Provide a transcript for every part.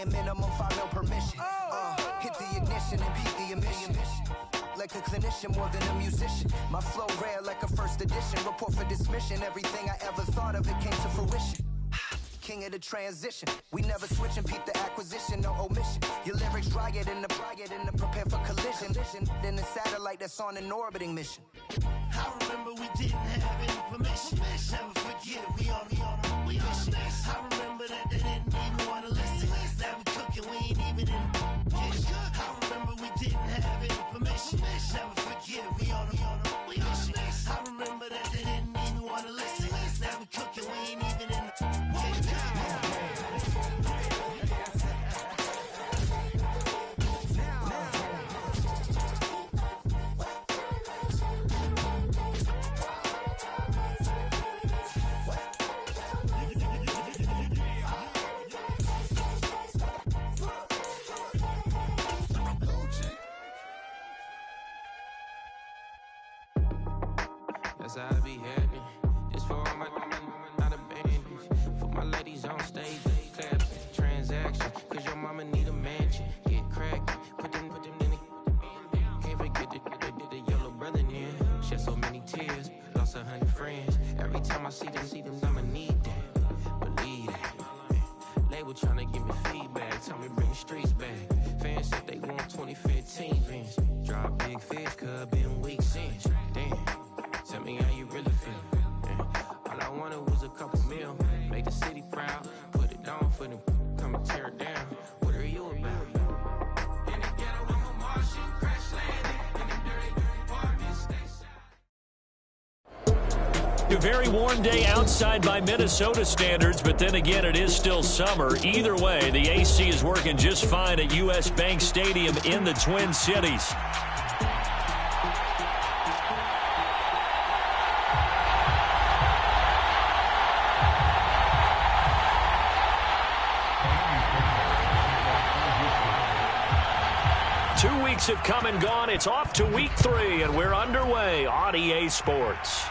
and minimum 5 mil permission. Hit the ignition and beat the emission. Like a clinician more than a musician. My flow rare like a first edition. Report for dismission. Everything I ever thought of, it came to fruition. King of the transition. We never switch and peep the acquisition, no omission. Your lyrics dry it and apply it and prepare for collision. Then the satellite that's on an orbiting mission. I remember we didn't have any permission. Never forget we on a mission. I remember that they didn't even want to listen. Now we cooking, we ain't even in the kitchen. I remember we didn't have any permission. Never forget we on a mission. I remember that they didn't even want to listen. Now we cooking, we ain't even in the kitchen. That's how I be happy. This for all my not abandoned. For my ladies on stage, clapping, transaction. Cause your mama need a mansion. Get crackin', put them in the. Can't forget the yellow brother near. Shed so many tears, lost 100 friends. Every time I see them, I'ma need that. Believe that. Label tryna give me feedback, tell me bring the streets back. Fans said they want 2015 Vince. Drop big fish, cuz been weeks since. Damn. Tell me how you really feel. Yeah. All I wanted was a couple mil. Make the city proud. Put it down for them. Come and tear it down. What are you about? In the ghetto, I'm a Martian. Crash landing. In the dirty apartments. A very warm day outside by Minnesota standards, but then again, it is still summer. Either way, the AC is working just fine at U.S. Bank Stadium in the Twin Cities. Have come and gone. It's off to week 3, and we're underway on EA Sports.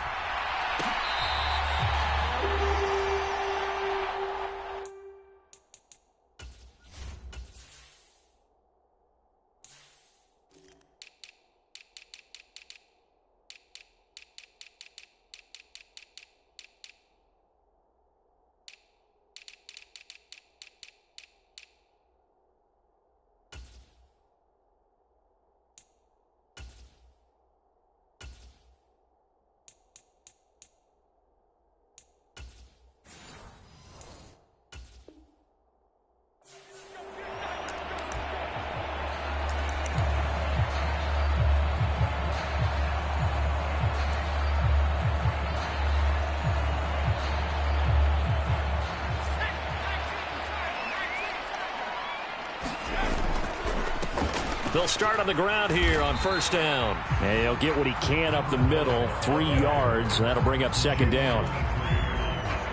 They'll start on the ground here on first down. And he'll get what he can up the middle, 3 yards. That'll bring up second down.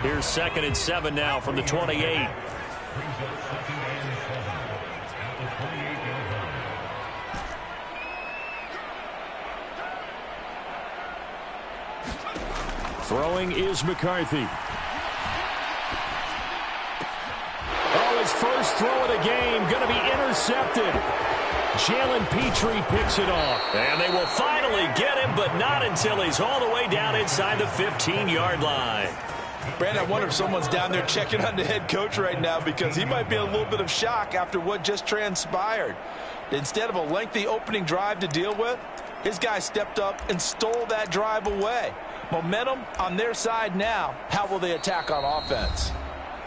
Here's 2nd and 7 now from the 28. Throwing is McCarthy. Oh, his first throw of the game going to be intercepted. Jalen Petrie picks it off. And they will finally get him, but not until he's all the way down inside the 15-yard line. Brandon, I wonder if someone's down there checking on the head coach right now because he might be in a little bit of shock after what just transpired. Instead of a lengthy opening drive to deal with, his guy stepped up and stole that drive away. Momentum on their side now. How will they attack on offense?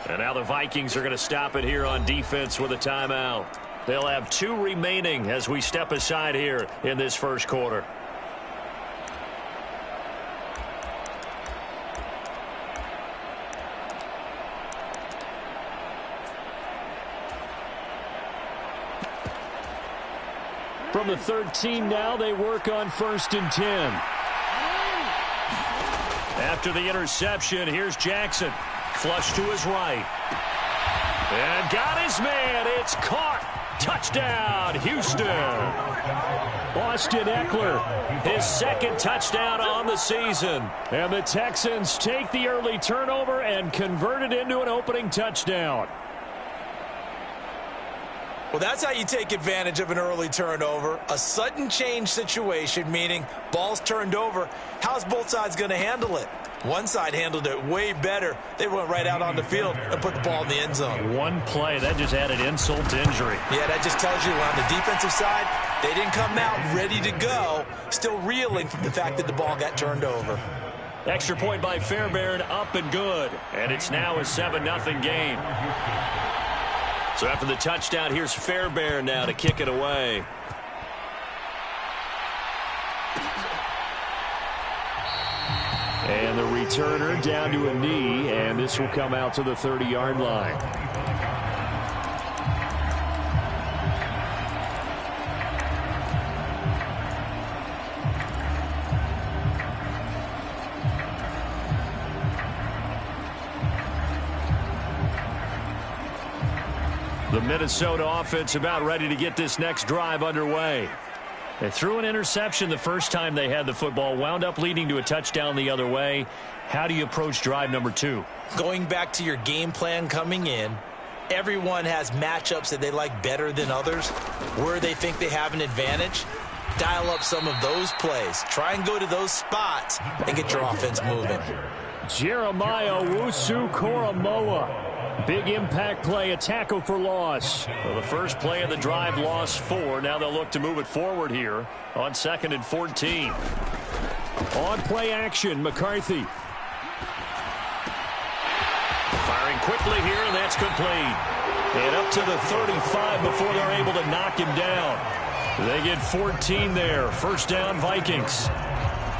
And now the Vikings are going to stop it here on defense with a timeout. They'll have 2 remaining as we step aside here in this first quarter. From the 13 now, they work on 1st and 10. After the interception, here's Jackson. Flush to his right. And got his man. It's caught. Touchdown, Houston. Austin Eckler, his 2nd touchdown on the season. And the Texans take the early turnover and convert it into an opening touchdown. Well, that's how you take advantage of an early turnover. A sudden change situation, meaning ball's turned over. How's both sides going to handle it? One side handled it way better. They went right out on the field and put the ball in the end zone. One play, that just added insult to injury. Yeah, that just tells you on the defensive side, they didn't come out ready to go, still reeling from the fact that the ball got turned over. Extra point by Fairbairn, up and good. And it's now a 7-0 game. So after the touchdown, here's Fairbairn now to kick it away. And the returner down to a knee, and this will come out to the 30-yard line. The Minnesota offense about ready to get this next drive underway. They threw an interception the first time they had the football, wound up leading to a touchdown the other way. How do you approach drive number 2? Going back to your game plan coming in, everyone has matchups that they like better than others. Where they think they have an advantage, dial up some of those plays. Try and go to those spots and get your offense moving. Jeremiah Owusu-Koramoah. Big impact play, a tackle for loss. Well, the first play of the drive, lost 4. Now they'll look to move it forward here on 2nd and 14. On play action, McCarthy. Firing quickly here, and that's complete. And up to the 35 before they're able to knock him down. They get 14 there. First down, Vikings.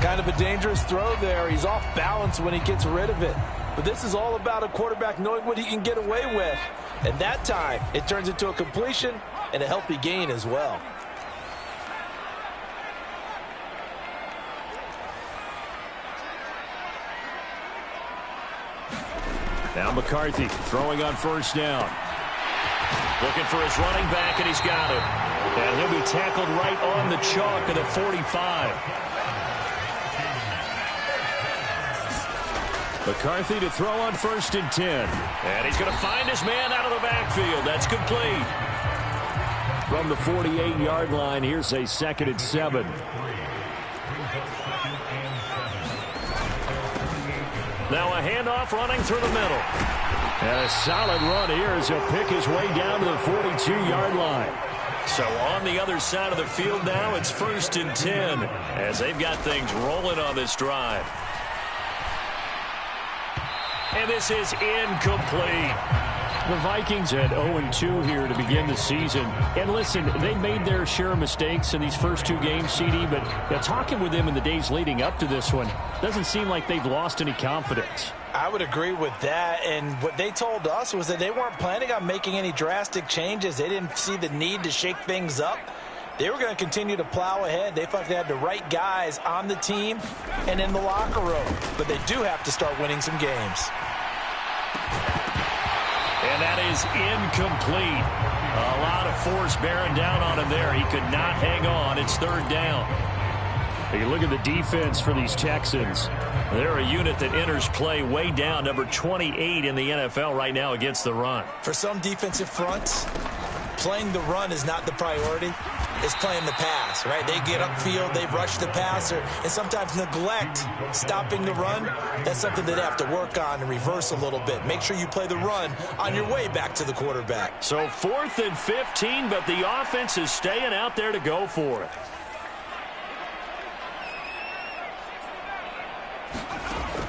Kind of a dangerous throw there. He's off balance when he gets rid of it. But this is all about a quarterback knowing what he can get away with. And that time, it turns into a completion and a healthy gain as well. Now McCarthy throwing on first down. Looking for his running back, and he's got him. And he'll be tackled right on the chalk at the 45. McCarthy to throw on 1st and 10. And he's going to find his man out of the backfield. That's complete. From the 48-yard line, here's a 2nd and 7. Now a handoff running through the middle. And a solid run here as he'll pick his way down to the 42-yard line. So on the other side of the field now, it's 1st and 10 as they've got things rolling on this drive. And this is incomplete. The Vikings had 0-2 here to begin the season. And listen, they made their share of mistakes in these first 2 games, CD, but talking with them in the days leading up to this one, doesn't seem like they've lost any confidence. I would agree with that, and what they told us was that they weren't planning on making any drastic changes. They didn't see the need to shake things up. They were going to continue to plow ahead. They felt they had the right guys on the team and in the locker room. But they do have to start winning some games. And that is incomplete. A lot of force bearing down on him there. He could not hang on. It's 3rd down. You look at the defense for these Texans. They're a unit that enters play way down, number 28 in the NFL right now against the run. For some defensive fronts, playing the run is not the priority. It's playing the pass, right? They get upfield, they rush the passer, and sometimes neglect stopping the run. That's something they'd have to work on and reverse a little bit. Make sure you play the run on your way back to the quarterback. So 4th and 15, but the offense is staying out there to go for it.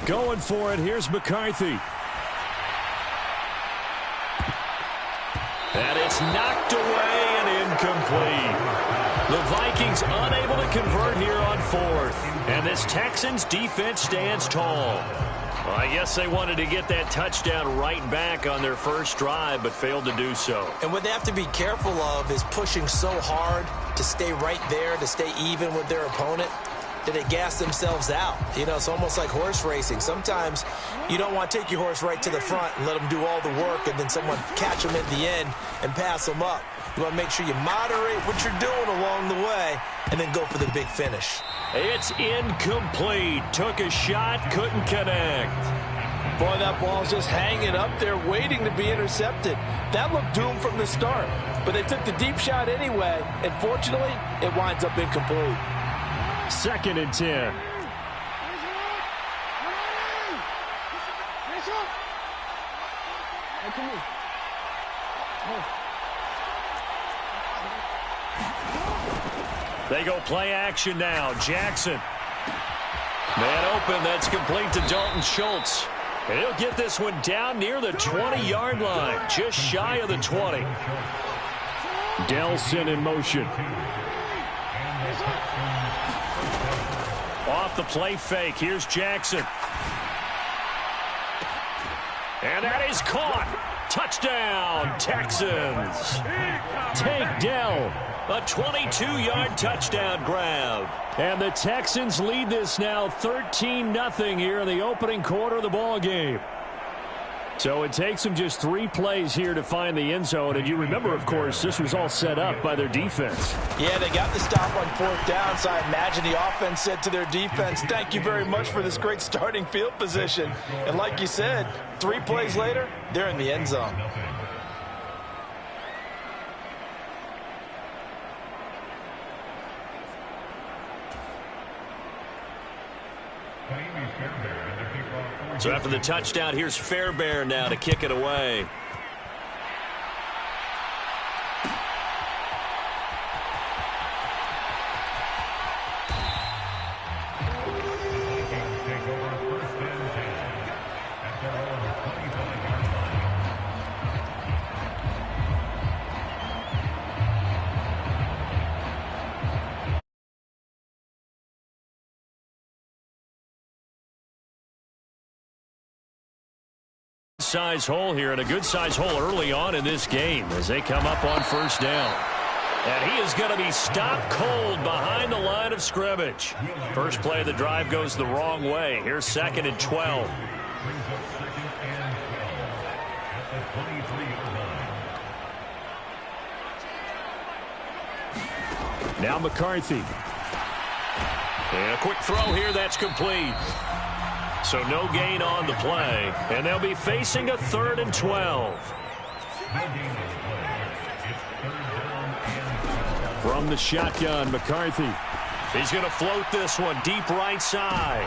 Going for it, here's McCarthy. And it's knocked away and incomplete. The Vikings unable to convert here on 4th. And this Texans defense stands tall. Well, I guess they wanted to get that touchdown right back on their first drive, but failed to do so. And what they have to be careful of is pushing so hard to stay right there, to stay even with their opponent, that they gas themselves out. You know, it's almost like horse racing. Sometimes you don't want to take your horse right to the front and let them do all the work and then someone catch them at the end and pass them up. You want to make sure you moderate what you're doing along the way and then go for the big finish. It's incomplete. Took a shot, couldn't connect. Boy, that ball's just hanging up there, waiting to be intercepted. That looked doomed from the start, but they took the deep shot anyway, and fortunately, it winds up incomplete. 2nd and 10. They go play action now. Jackson. Man open. That's complete to Dalton Schultz. And he'll get this one down near the 20-yard line. Just shy of the 20. Delson in motion. Off the play fake. Here's Jackson. And that is caught. Touchdown, Texans. Tank Dell. A 22-yard touchdown grab. And the Texans lead this now 13-0 here in the opening quarter of the ball game. So it takes them just 3 plays here to find the end zone. And you remember, of course, this was all set up by their defense. Yeah, they got the stop on 4th down, so I imagine the offense said to their defense, thank you very much for this great starting field position. And like you said, 3 plays later, they're in the end zone. So after the touchdown, here's Fairbairn now to kick it away. Size hole here, and a good size hole early on in this game as they come up on 1st down. And he is going to be stopped cold behind the line of scrimmage. First play of the drive goes the wrong way. Here's 2nd and 12. Now McCarthy. And a quick throw here that's complete. So no gain on the play, and they'll be facing a 3rd and 12. From the shotgun, McCarthy. He's going to float this one deep right side.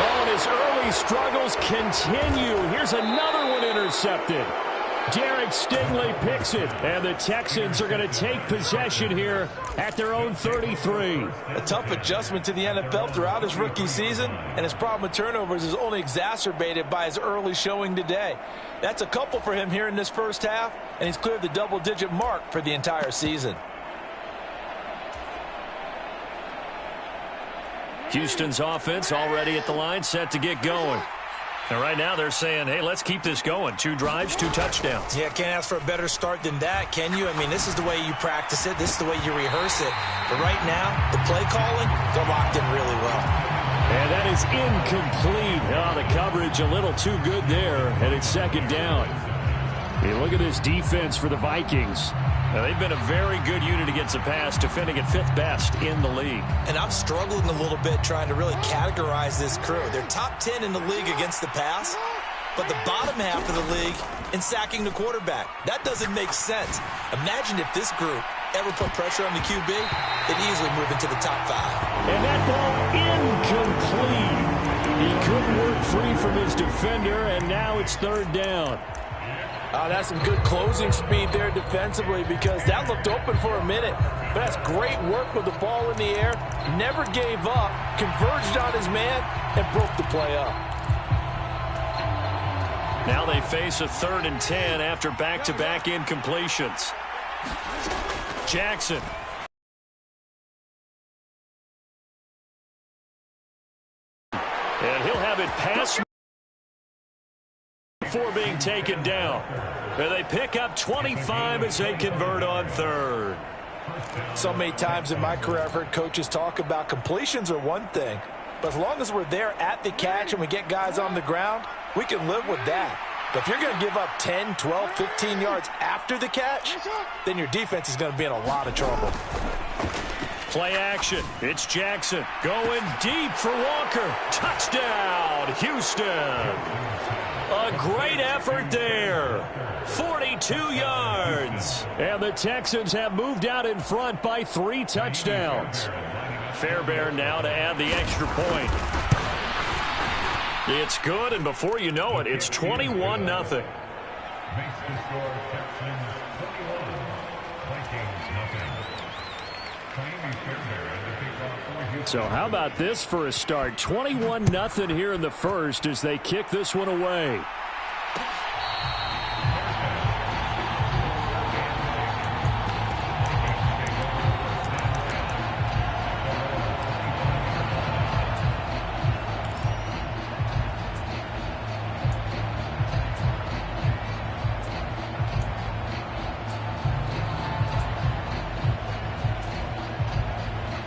Oh, and his early struggles continue. Here's another one intercepted. Derek Stingley picks it, and the Texans are going to take possession here at their own 33. A tough adjustment to the NFL throughout his rookie season, and his problem with turnovers is only exacerbated by his early showing today. That's a couple for him here in this first half, and he's cleared the double-digit mark for the entire season. Houston's offense already at the line, set to get going. And right now they're saying, hey, let's keep this going. 2 drives, 2 touchdowns. Yeah, can't ask for a better start than that, can you? I mean, this is the way you practice it. This is the way you rehearse it. But right now, the play calling, they're locked in really well. And that is incomplete. Oh, the coverage a little too good there, and it's 2nd down. Hey, look at this defense for the Vikings. Now, they've been a very good unit against the pass, defending at 5th best in the league. And I'm struggling a little bit trying to really categorize this crew. They're top 10 in the league against the pass, but the bottom half of the league in sacking the quarterback. That doesn't make sense. Imagine if this group ever put pressure on the QB, they'd easily move into the top 5. And that ball incomplete. He couldn't work free from his defender, and now it's 3rd down. Oh, that's some good closing speed there defensively, because that looked open for a minute. But that's great work with the ball in the air. Never gave up, converged on his man, and broke the play up. Now they face a 3rd and 10 after back-to-back incompletions. Jackson. And he'll have it pass before being taken down. And they pick up 25 as they convert on 3rd. So many times in my career I've heard coaches talk about completions are one thing, but as long as we're there at the catch and we get guys on the ground, we can live with that. But if you're going to give up 10, 12, 15 yards after the catch, then your defense is going to be in a lot of trouble. Play action. It's Jackson going deep for Walker. Touchdown, Houston. A great effort there. 42 yards. And the Texans have moved out in front by 3 touchdowns. Fairbairn now to add the extra point. It's good, and before you know it, it's 21-0. Makes the score Texans 21, Vikings nothing. Miami Fairbairn to kick off for Houston. So how about this for a start? 21-0 here in the first as they kick this one away.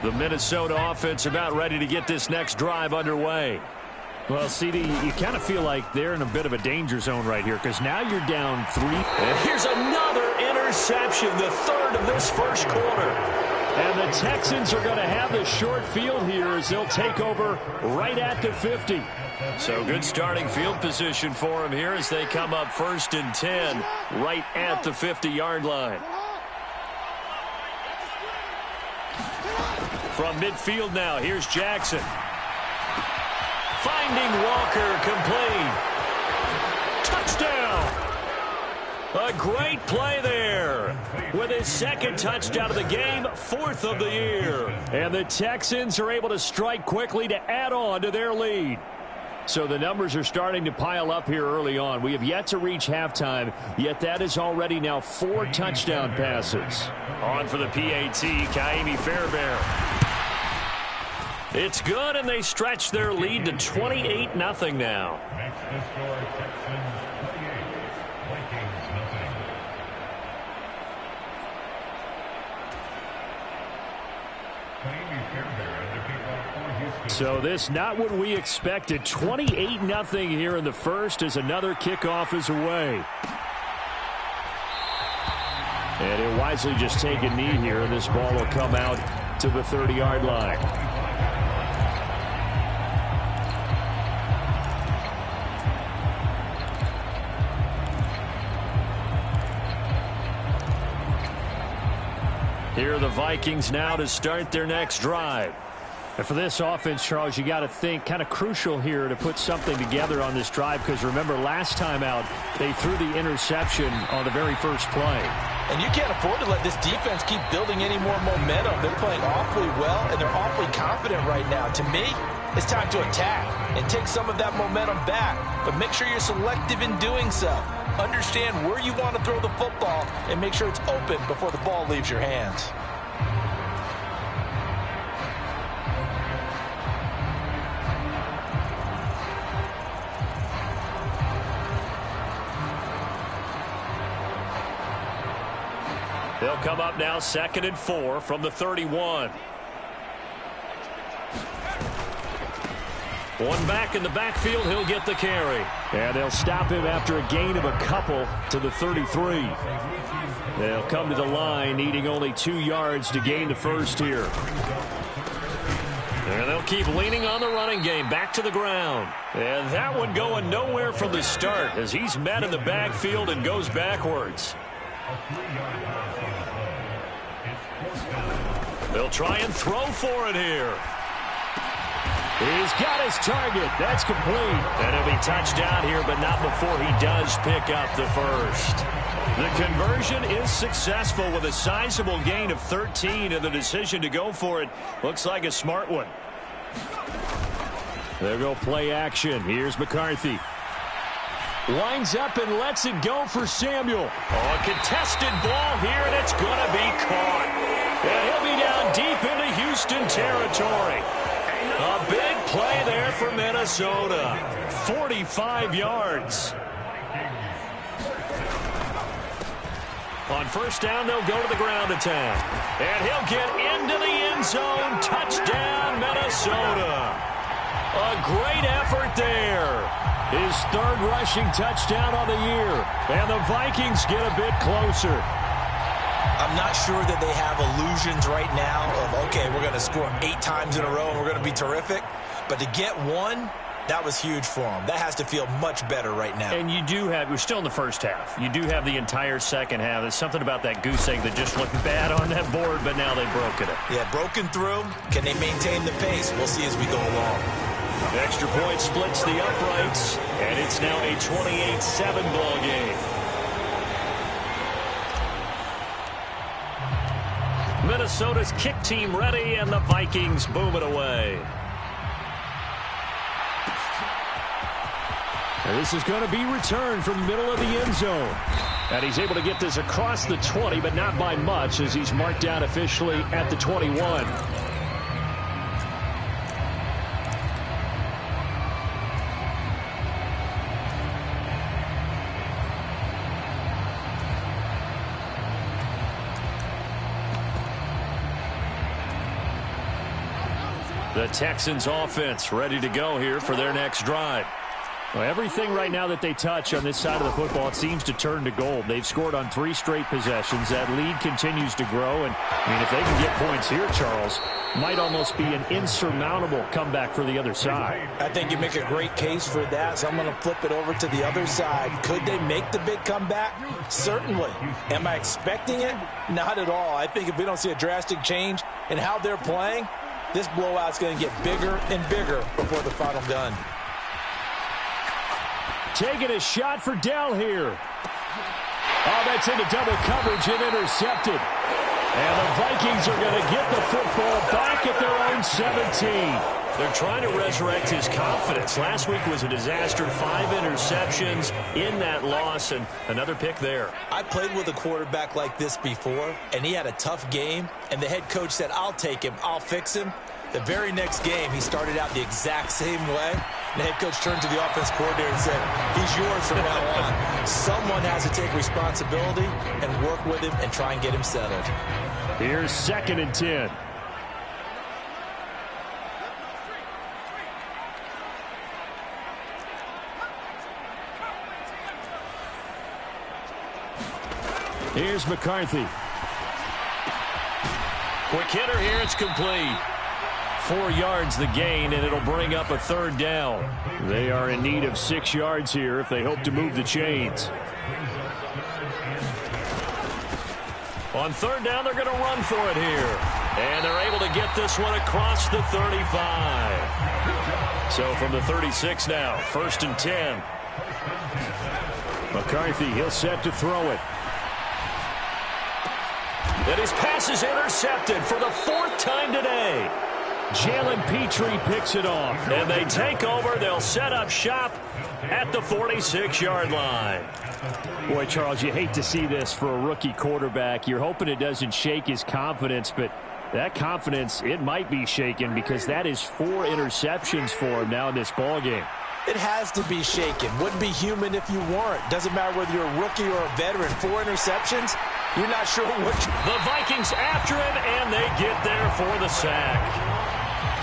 The Minnesota offense about ready to get this next drive underway. Well, CD, you kind of feel like they're in a bit of a danger zone right here because now you're down 3. And here's another interception, the third of this first quarter. And the Texans are going to have the short field here as they'll take over right at the 50. So good starting field position for them here as they come up 1st and 10 right at the 50-yard line. From midfield now, here's Jackson. Finding Walker, complete. Touchdown! A great play there. With his second touchdown of the game, 4th of the year. And the Texans are able to strike quickly to add on to their lead. So the numbers are starting to pile up here early on. We have yet to reach halftime, yet that is already now 4 touchdown passes. On for the PAT, Miami Fairbairn. It's good, and they stretch their lead to 28-0 now. Makes the score Texans 28, Vikings nothing. Miami Fairbairn to kick off for Houston. So this not what we expected. 28-0 here in the first as another kickoff is away. And he'll wisely just take a knee here, and this ball will come out to the 30-yard line. Here are the Vikings now to start their next drive. And for this offense, Charles, you got to think kind of crucial here to put something together on this drive because remember last time out they threw the interception on the very first play. And you can't afford to let this defense keep building any more momentum. They're playing awfully well, and they're awfully confident right now. To me, it's time to attack and take some of that momentum back. But make sure you're selective in doing so. Understand where you want to throw the football and make sure it's open before the ball leaves your hands. They'll come up now 2nd and 4 from the 31. One back in the backfield, he'll get the carry. And they'll stop him after a gain of a couple to the 33. They'll come to the line needing only 2 yards to gain the first here. And they'll keep leaning on the running game back to the ground. And that one going nowhere from the start as he's met in the backfield and goes backwards. They'll try and throw for it here. He's got his target. That's complete. And he'll be touched down here, but not before he does pick up the first. The conversion is successful with a sizable gain of 13, and the decision to go for it looks like a smart one. They'll go play action. Here's McCarthy. Winds up and lets it go for Samuel. Oh, a contested ball here, and it's going to be caught. And he'll be down deep into Houston territory. A big play there for Minnesota. 45 yards. On first down, they'll go to the ground attack. And he'll get into the end zone. Touchdown, Minnesota. A great effort there. His 3rd rushing touchdown on the year. And the Vikings get a bit closer. I'm not sure that they have illusions right now of, okay, we're going to score 8 times in a row and we're going to be terrific. But to get one That was huge for him. That has to feel much better right now. And you do have, we're still in the first half. You do have the entire second half. There's something about that goose egg that just looked bad on that board, but now they've broken it. Yeah, broken through. Can they maintain the pace? We'll see as we go along. The extra point splits the uprights, and it's now a 28-7 ball game. Minnesota's kick team ready, and the Vikings boom it away. And this is going to be returned from the middle of the end zone. And he's able to get this across the 20, but not by much, as he's marked down officially at the 21. The Texans offense ready to go here for their next drive. Well, everything right now that they touch on this side of the football, it seems to turn to gold. They've scored on 3 straight possessions. That lead continues to grow. And, I mean, if they can get points here, Charles, might almost be an insurmountable comeback for the other side. I think you make a great case for that, so I'm going to flip it over to the other side. Could they make the big comeback? Certainly. Am I expecting it? Not at all. I think if we don't see a drastic change in how they're playing, this blowout's going to get bigger and bigger before the final gun. Taking a shot for Dell here. Oh, that's into double coverage and intercepted. And the Vikings are going to get the football back at their own 17. They're trying to resurrect his confidence. Last week was a disaster. 5 interceptions in that loss, and another pick there. I played with a quarterback like this before, and he had a tough game, and the head coach said, I'll take him, I'll fix him. The very next game, he started out the exact same way. The head coach turned to the offense coordinator and said, he's yours from now on. Someone has to take responsibility and work with him and try and get him settled. Here's 2nd and 10. Here's McCarthy. Quick hitter here. It's complete. 4 yards the gain, and it'll bring up a 3rd down. They are in need of 6 yards here if they hope to move the chains. On 3rd down, they're going to run for it here. And they're able to get this one across the 35. So from the 36 now, 1st and 10. McCarthy, he'll set to throw it. And his pass is intercepted for the 4th time today. Jalen Petrie picks it off, and they take over. They'll set up shop at the 46-yard line. Boy, Charles, you hate to see this for a rookie quarterback. You're hoping it doesn't shake his confidence, but that confidence, it might be shaken because that is 4 interceptions for him now in this ballgame. It has to be shaken. Wouldn't be human if you weren't. Doesn't matter whether you're a rookie or a veteran. 4 interceptions, you're not sure which. The Vikings after him, and they get there for the sack.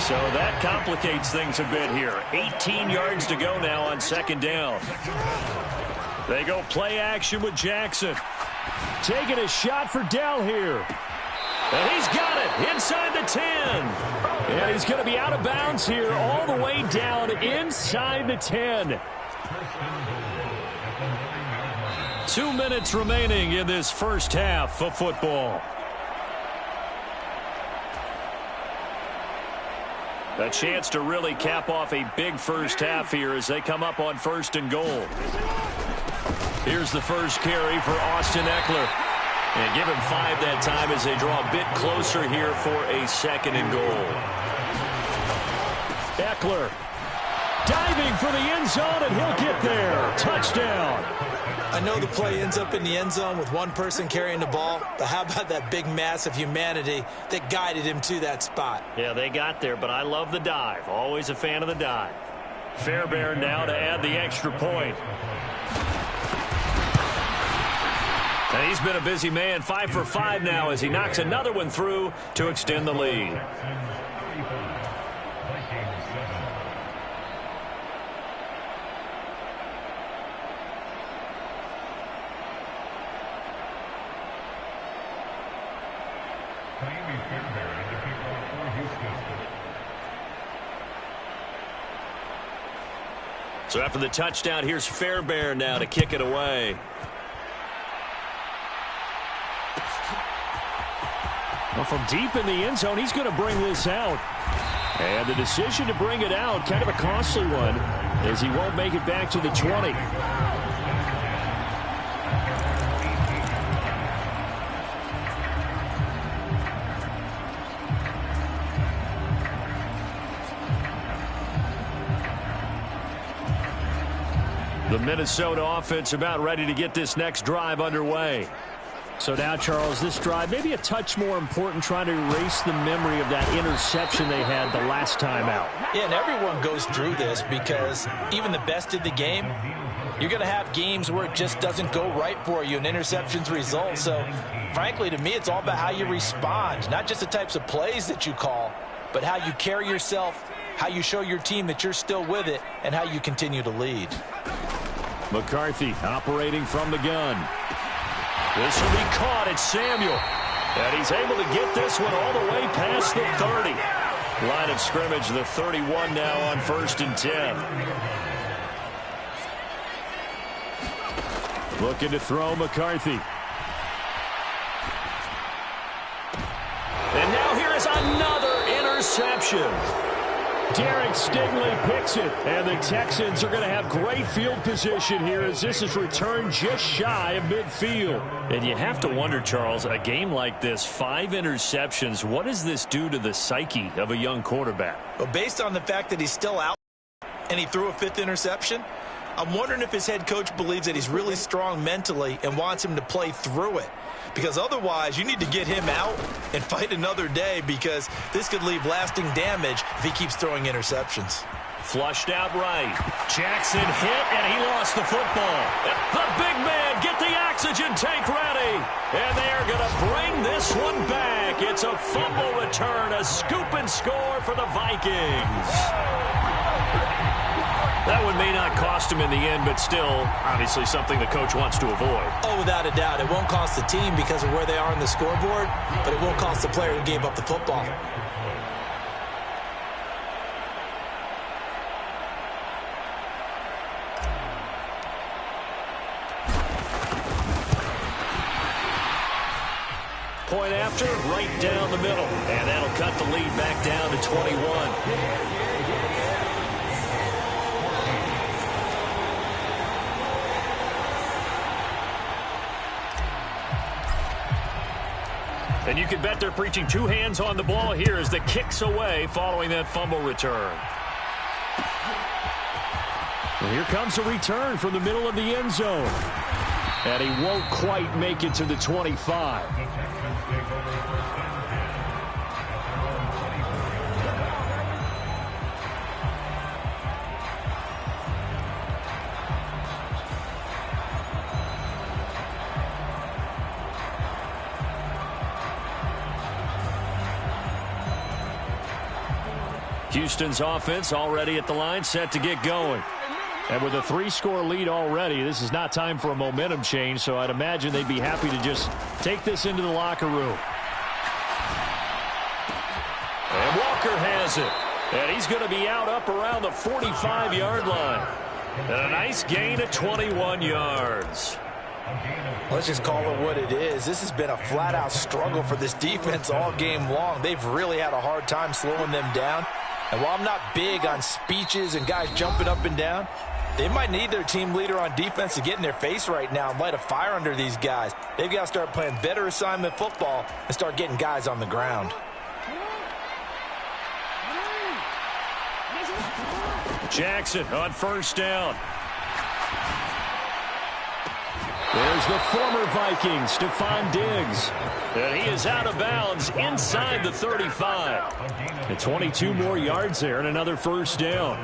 So that complicates things a bit here. 18 yards to go now on 2nd down. They go play action with Jackson. Taking a shot for Dell here. And he's got it inside the 10. And he's going to be out of bounds here all the way down inside the 10. 2 minutes remaining in this first half of football. A chance to really cap off a big first half here as they come up on 1st and goal. Here's the first carry for Austin Eckler. And give him 5 that time as they draw a bit closer here for a 2nd and goal. Eckler diving for the end zone, and he'll get there. Touchdown. I know the play ends up in the end zone with one person carrying the ball, but how about that big mass of humanity that guided him to that spot? Yeah, they got there, but I love the dive. Always a fan of the dive. Fairbairn now to add the extra point. And he's been a busy man, 5 for 5 now as he knocks another one through to extend the lead. So after the touchdown, here's Fairbairn now to kick it away. Well, from deep in the end zone, he's going to bring this out. And the decision to bring it out, kind of a costly one, as he won't make it back to the 20. The Minnesota offense about ready to get this next drive underway. So now, Charles, this drive maybe a touch more important, trying to erase the memory of that interception they had the last time out. Yeah, and everyone goes through this because even the best in the game, you're going to have games where it just doesn't go right for you and interceptions result. So, frankly, to me, it's all about how you respond, not just the types of plays that you call, but how you carry yourself, how you show your team that you're still with it, and how you continue to lead. McCarthy operating from the gun. This will be caught. It's Samuel. And he's able to get this one all the way past the 30. Line of scrimmage, the 31 now on 1st and 10. Looking to throw McCarthy. And now here is another interception. Derek Stingley picks it, and the Texans are going to have great field position here as this is returned just shy of midfield. And you have to wonder, Charles, a game like this, 5 interceptions, what does this do to the psyche of a young quarterback? Well, based on the fact that he's still out and he threw a 5th interception, I'm wondering if his head coach believes that he's really strong mentally and wants him to play through it. Because otherwise, you need to get him out and fight another day, because this could leave lasting damage if he keeps throwing interceptions. Flushed out right. Jackson hit, and he lost the football. The big man, get the oxygen tank ready. And they are going to bring this one back. It's a fumble return, a scoop and score for the Vikings. That one may not cost him in the end, but still, obviously something the coach wants to avoid. Oh, without a doubt. It won't cost the team because of where they are on the scoreboard, but it won't cost the player who gave up the football. Point after, right down the middle. And that'll cut the lead back down to 21. And you can bet they're preaching 2 hands on the ball here as the kick's away following that fumble return. And here comes a return from the middle of the end zone. And he won't quite make it to the 25. Houston's offense already at the line, set to get going. And with a 3-score lead already, this is not time for a momentum change, so I'd imagine they'd be happy to just take this into the locker room. And Walker has it. And he's going to be out up around the 45-yard line. And a nice gain of 21 yards. Let's just call it what it is. This has been a flat-out struggle for this defense all game long. They've really had a hard time slowing them down. And while I'm not big on speeches and guys jumping up and down, they might need their team leader on defense to get in their face right now and light a fire under these guys. They've got to start playing better assignment football and start getting guys on the ground. Jackson on 1st down. There's the former Viking, Stephon Diggs. And he is out of bounds inside the 35. And 22 more yards there and another 1st down.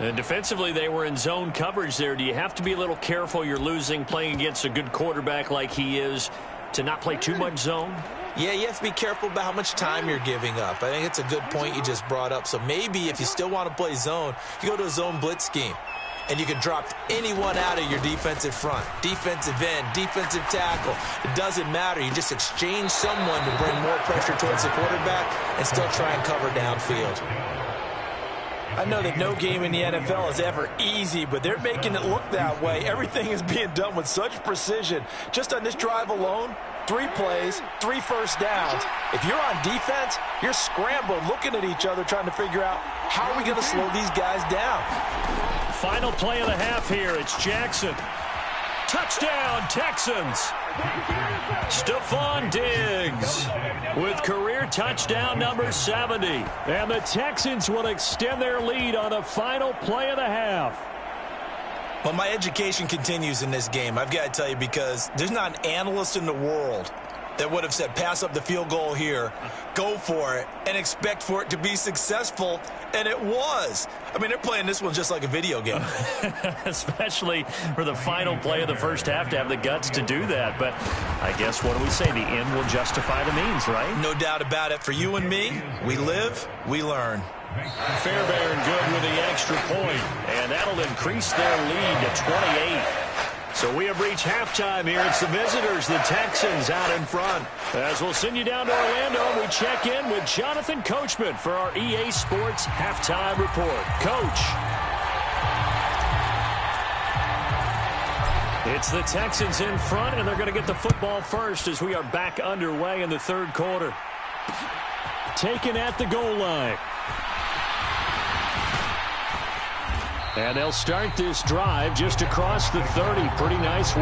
And defensively, they were in zone coverage there. Do you have to be a little careful? You're losing playing against a good quarterback like he is to not play too much zone? Yeah, you have to be careful about how much time you're giving up. I think it's a good point you just brought up. So maybe if you still want to play zone, you go to a zone blitz scheme. And you can drop anyone out of your defensive front. Defensive end, defensive tackle. It doesn't matter. You just exchange someone to bring more pressure towards the quarterback and still try and cover downfield. I know that no game in the NFL is ever easy, but they're making it look that way. Everything is being done with such precision. Just on this drive alone, 3 plays, 3 first downs. If you're on defense, you're scrambling, looking at each other, trying to figure out how are we going to slow these guys down. Final play of the half here. It's Jackson. Touchdown, Texans. Stephon Diggs with career touchdown number 70. And the Texans will extend their lead on the final play of the half. Well, my education continues in this game, I've got to tell you, because there's not an analyst in the world that would have said pass up the field goal here, go for it, and expect for it to be successful, and it was. I mean, they're playing this one just like a video game. Especially for the final play of the first half to have the guts to do that. But I guess, what do we say? The end will justify the means, right? No doubt about it. For you and me, we live, we learn. Fairbairn good with the extra point, and that'll increase their lead to 28. So we have reached halftime here. It's the visitors, the Texans, out in front. As we'll send you down to Orlando, we check in with Jonathan Coachman for our EA Sports Halftime Report. Coach. It's the Texans in front, and they're going to get the football first as we are back underway in the third quarter. Taken at the goal line. And they'll start this drive just across the 30. Pretty nice.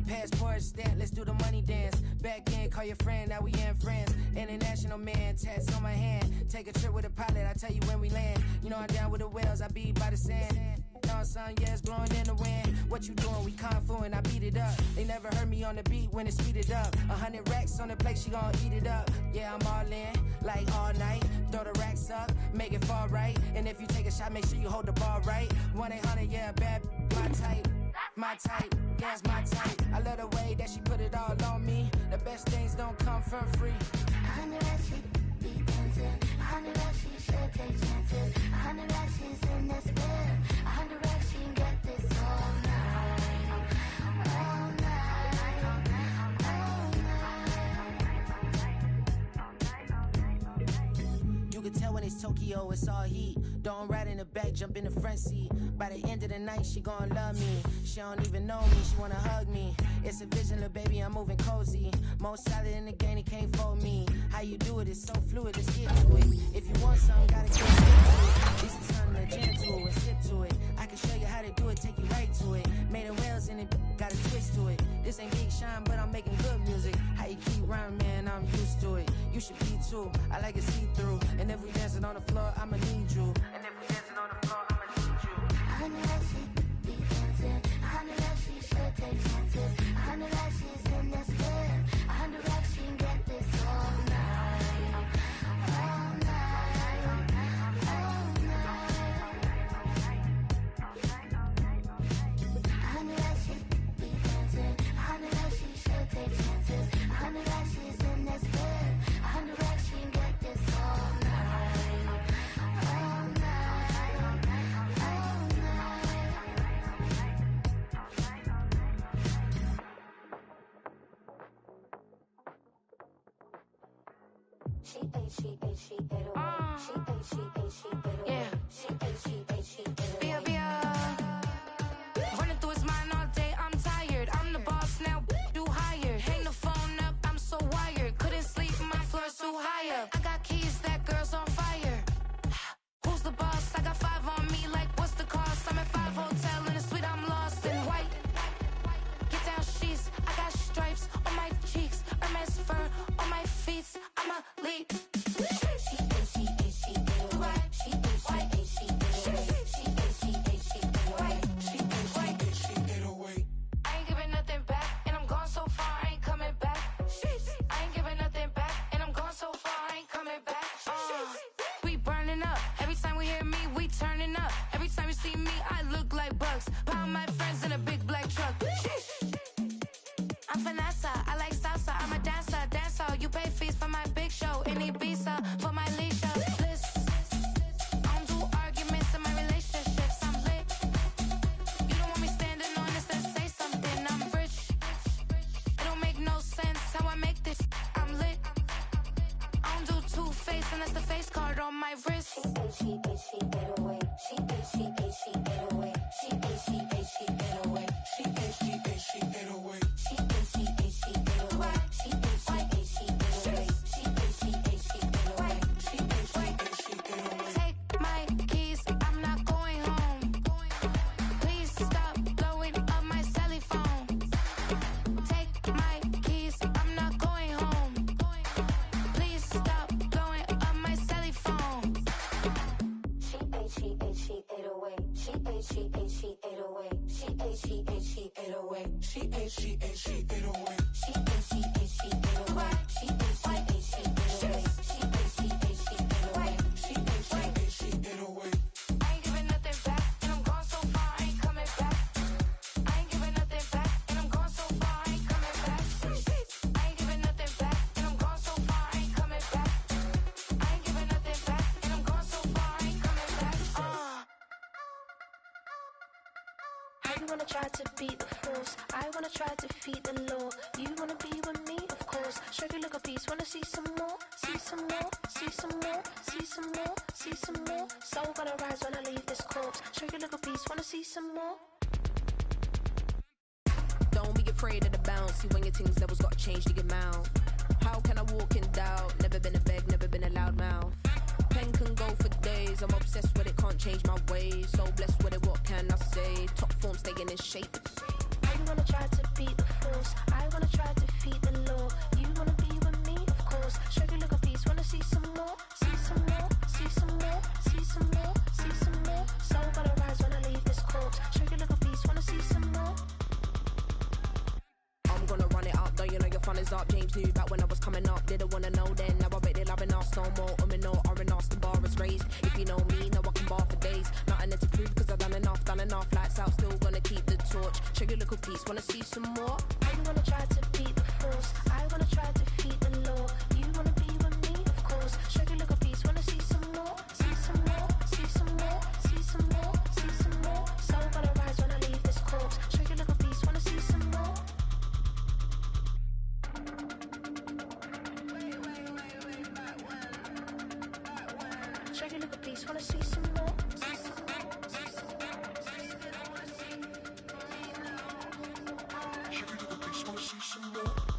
Passport stamp, let's do the money dance. Back in, call your friend, now we in friends. International man, tats on my hand. Take a trip with a pilot, I tell you when we land. You know I'm down with the whales, I be by the sand. On sun, yeah, it's blowing in the wind. What you doing? We kung fu and I beat it up. They never heard me on the beat when it speeded up. 100 racks on the plate, she gon' eat it up. Yeah, I'm all in, like all night. Throw the racks up, make it fall right. And if you take a shot, make sure you hold the ball right. 1-800, yeah, bad, my type. My type, yeah, it's my type. I love the way that she put it all on me. The best things don't come for free. 100 racks, she be dancing. 100 racks, she should take chances. 100 racks, she's in this bed. 100 racks, she can get this all night. All night. All night. You can tell when it's Tokyo, it's all heat. Don't ride in the back, jump in the front seat. By the end of the night, she gon' love me. She don't even know me, she wanna hug me. It's a vision, little baby, I'm moving cozy. Most solid in the game, he can't fold me. How you do it, it's so fluid, let's get to it. If you want something, gotta get to it. This is something to jam to it, sip to it. I can show you how to do it, take you right to it. Made of whales in it, got a twist to it. This ain't Big Sean, but I'm making good music. How you keep rhyming, man, I'm used to it. You should be too, I like it see-through. And if we dancing on the floor, I'ma need you. And if we dancing on the floor, I'ma need you. 100 racks, she be dancing. 100 racks, she should take chances. 100 racks, she's in this bed. 100 racks, she can get this all night. All night. All night. 100 racks, she be dancing. 100 racks, she should take chances. 100 racks, she's in this bed. 100 racks, she can get this all night. All night. She ate away. She ate away. She ate away. Running through his mind all day, I'm tired. I'm the boss now, do higher. Hang the phone up, I'm so wired. Couldn't sleep, my floor's too high up. I got keys, that girl's on fire. Who's the boss? I got 5 on me, like what's the cost? I'm at 5 hotel in a suite, I'm lost in white. Get down sheets, I got stripes on my cheeks. Hermes fur on my feet, I'm a leap. I ain't giving nothing back, and I'm gone so far, I ain't coming back. I ain't giving nothing back, and I'm gone so far, I ain't coming back. We burning up, every time we hear me, we turning up. Every time you see me, I look like bugs. Pound my friends in a big black truck. I'm Vanessa, I like salsa, I'm a dancer. You pay fees for my big show, any beast Felicia for my leisure. Bliss. I don't do arguments in my relationships. I'm lit. You don't want me standing on this, then say something. I'm rich. It don't make no sense how I make this. I'm lit. I don't do two-face unless the face card on my wrist. She 808. She 808. She 808. She 808. She 808. She 808. She 808. She 808. She 808. She 808. She 808. She 808. She 808. She 808. Take my keys, I'm not going home. Please stop blowing up my celly phone. Take my keys, I'm not going home. Please stop blowing up my celly phone. She 808. She 808. She 808. She 808. She 808. She 808. She 808. She 808. She 808. She 808. She 808. She 808. She 808. She 808. She 808. She 808. I ain't giving nothing back, and I'm gone so far, I ain't coming back. I ain't giving nothing back, and I'm gone so far, I ain't coming back. I ain't giving nothing back, and I'm gone so far, I ain't coming back. I ain't giving nothing back, and I'm gone so far, I ain't coming back. How you wanna try to beat the force? I wanna try to defeat the law. You wanna be with me, of course. Show you look a piece, wanna see some more, see some more, see some more, see some more, see some more. Soul gonna rise when I leave this corpse. Show you look a piece, wanna see some more. Don't be afraid of the bounce. See when your things levels gotta change to your mouth. How can I walk in doubt? Never been a beg, never been a loud mouth. Pen can go for days. I'm obsessed with it, can't change my ways. So blessed with it, what can I say? Top form staying in shape. How you wanna try to beat the force? I wanna try to defeat the law. You wanna be with me, of course. Show you look a piece, wanna see some more, see some more, see some more, see some more, see some more. Soul gonna rise when I leave this corpse. Show you look a piece, wanna see some more. I'm gonna run it up, though you know your fun is up. James knew back when I was coming up, didn't wanna know then. Now I bet they're loving us no more. No, R&R, the bar is raised. If you know me, now I can bar for days. Nothing to prove, cause I've done enough. Lights out, still gonna keep the torch. Show you a little piece, wanna see some more? How you wanna try to beat the force? I wanna try to defeat the law. You wanna be with me, of course. Show you look a piece, wanna see some more, see some more, see some more, see some more, see some more. Soul gonna rise when I leave this corpse. Show you look a piece, wanna see some more. Show you look a piece, wanna see some more.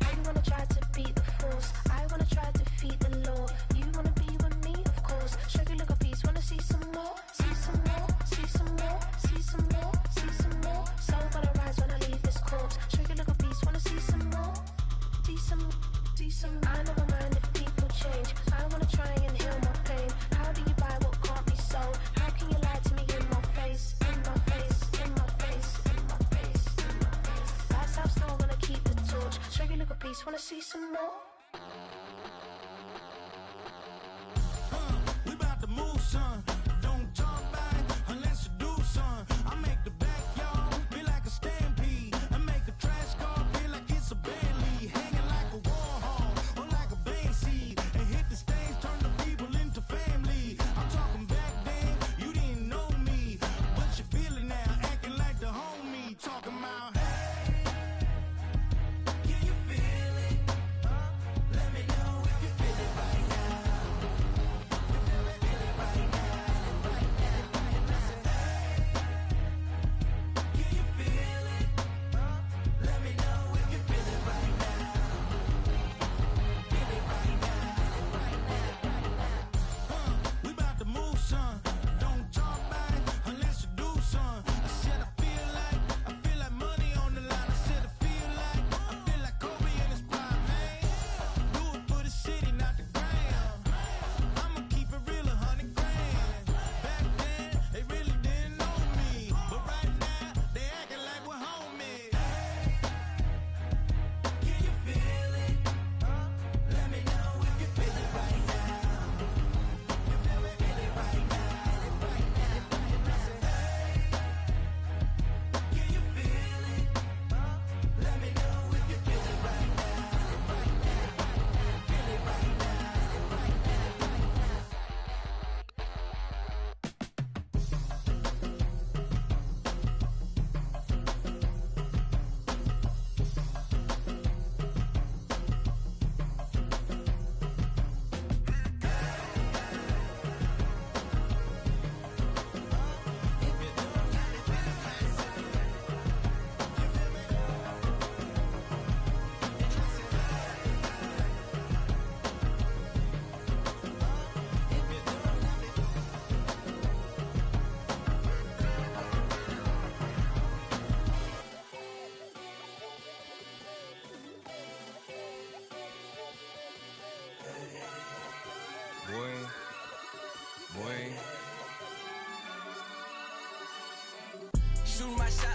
How you wanna try to beat the force? I wanna try to defeat the law. You wanna be with me, of course. Show you look a piece, wanna see some more, see some more, see some more, see some more, see some more. Soul gonna rise when I leave this corpse. Show you look a piece, wanna see some more, see some, see some. I never mind if people change. I wanna try and heal my pain. How do you buy what can't be sold? How can you lie to me in my face, in my face, in my face, in my face, in my face? That's how still gonna keep the torch. Show you look a piece, wanna see some more. We about to move, son. Don't talk about it unless you do, son. I make the backyard feel like a stampede. I make a trash car feel like it's a Bentley. Hanging like a Warhol or like a bank seed. And hit the stage, turn the people into family. I'm talking back then, you didn't know me. But you feel it now, acting like the homie. Talking about, hey, can you feel it?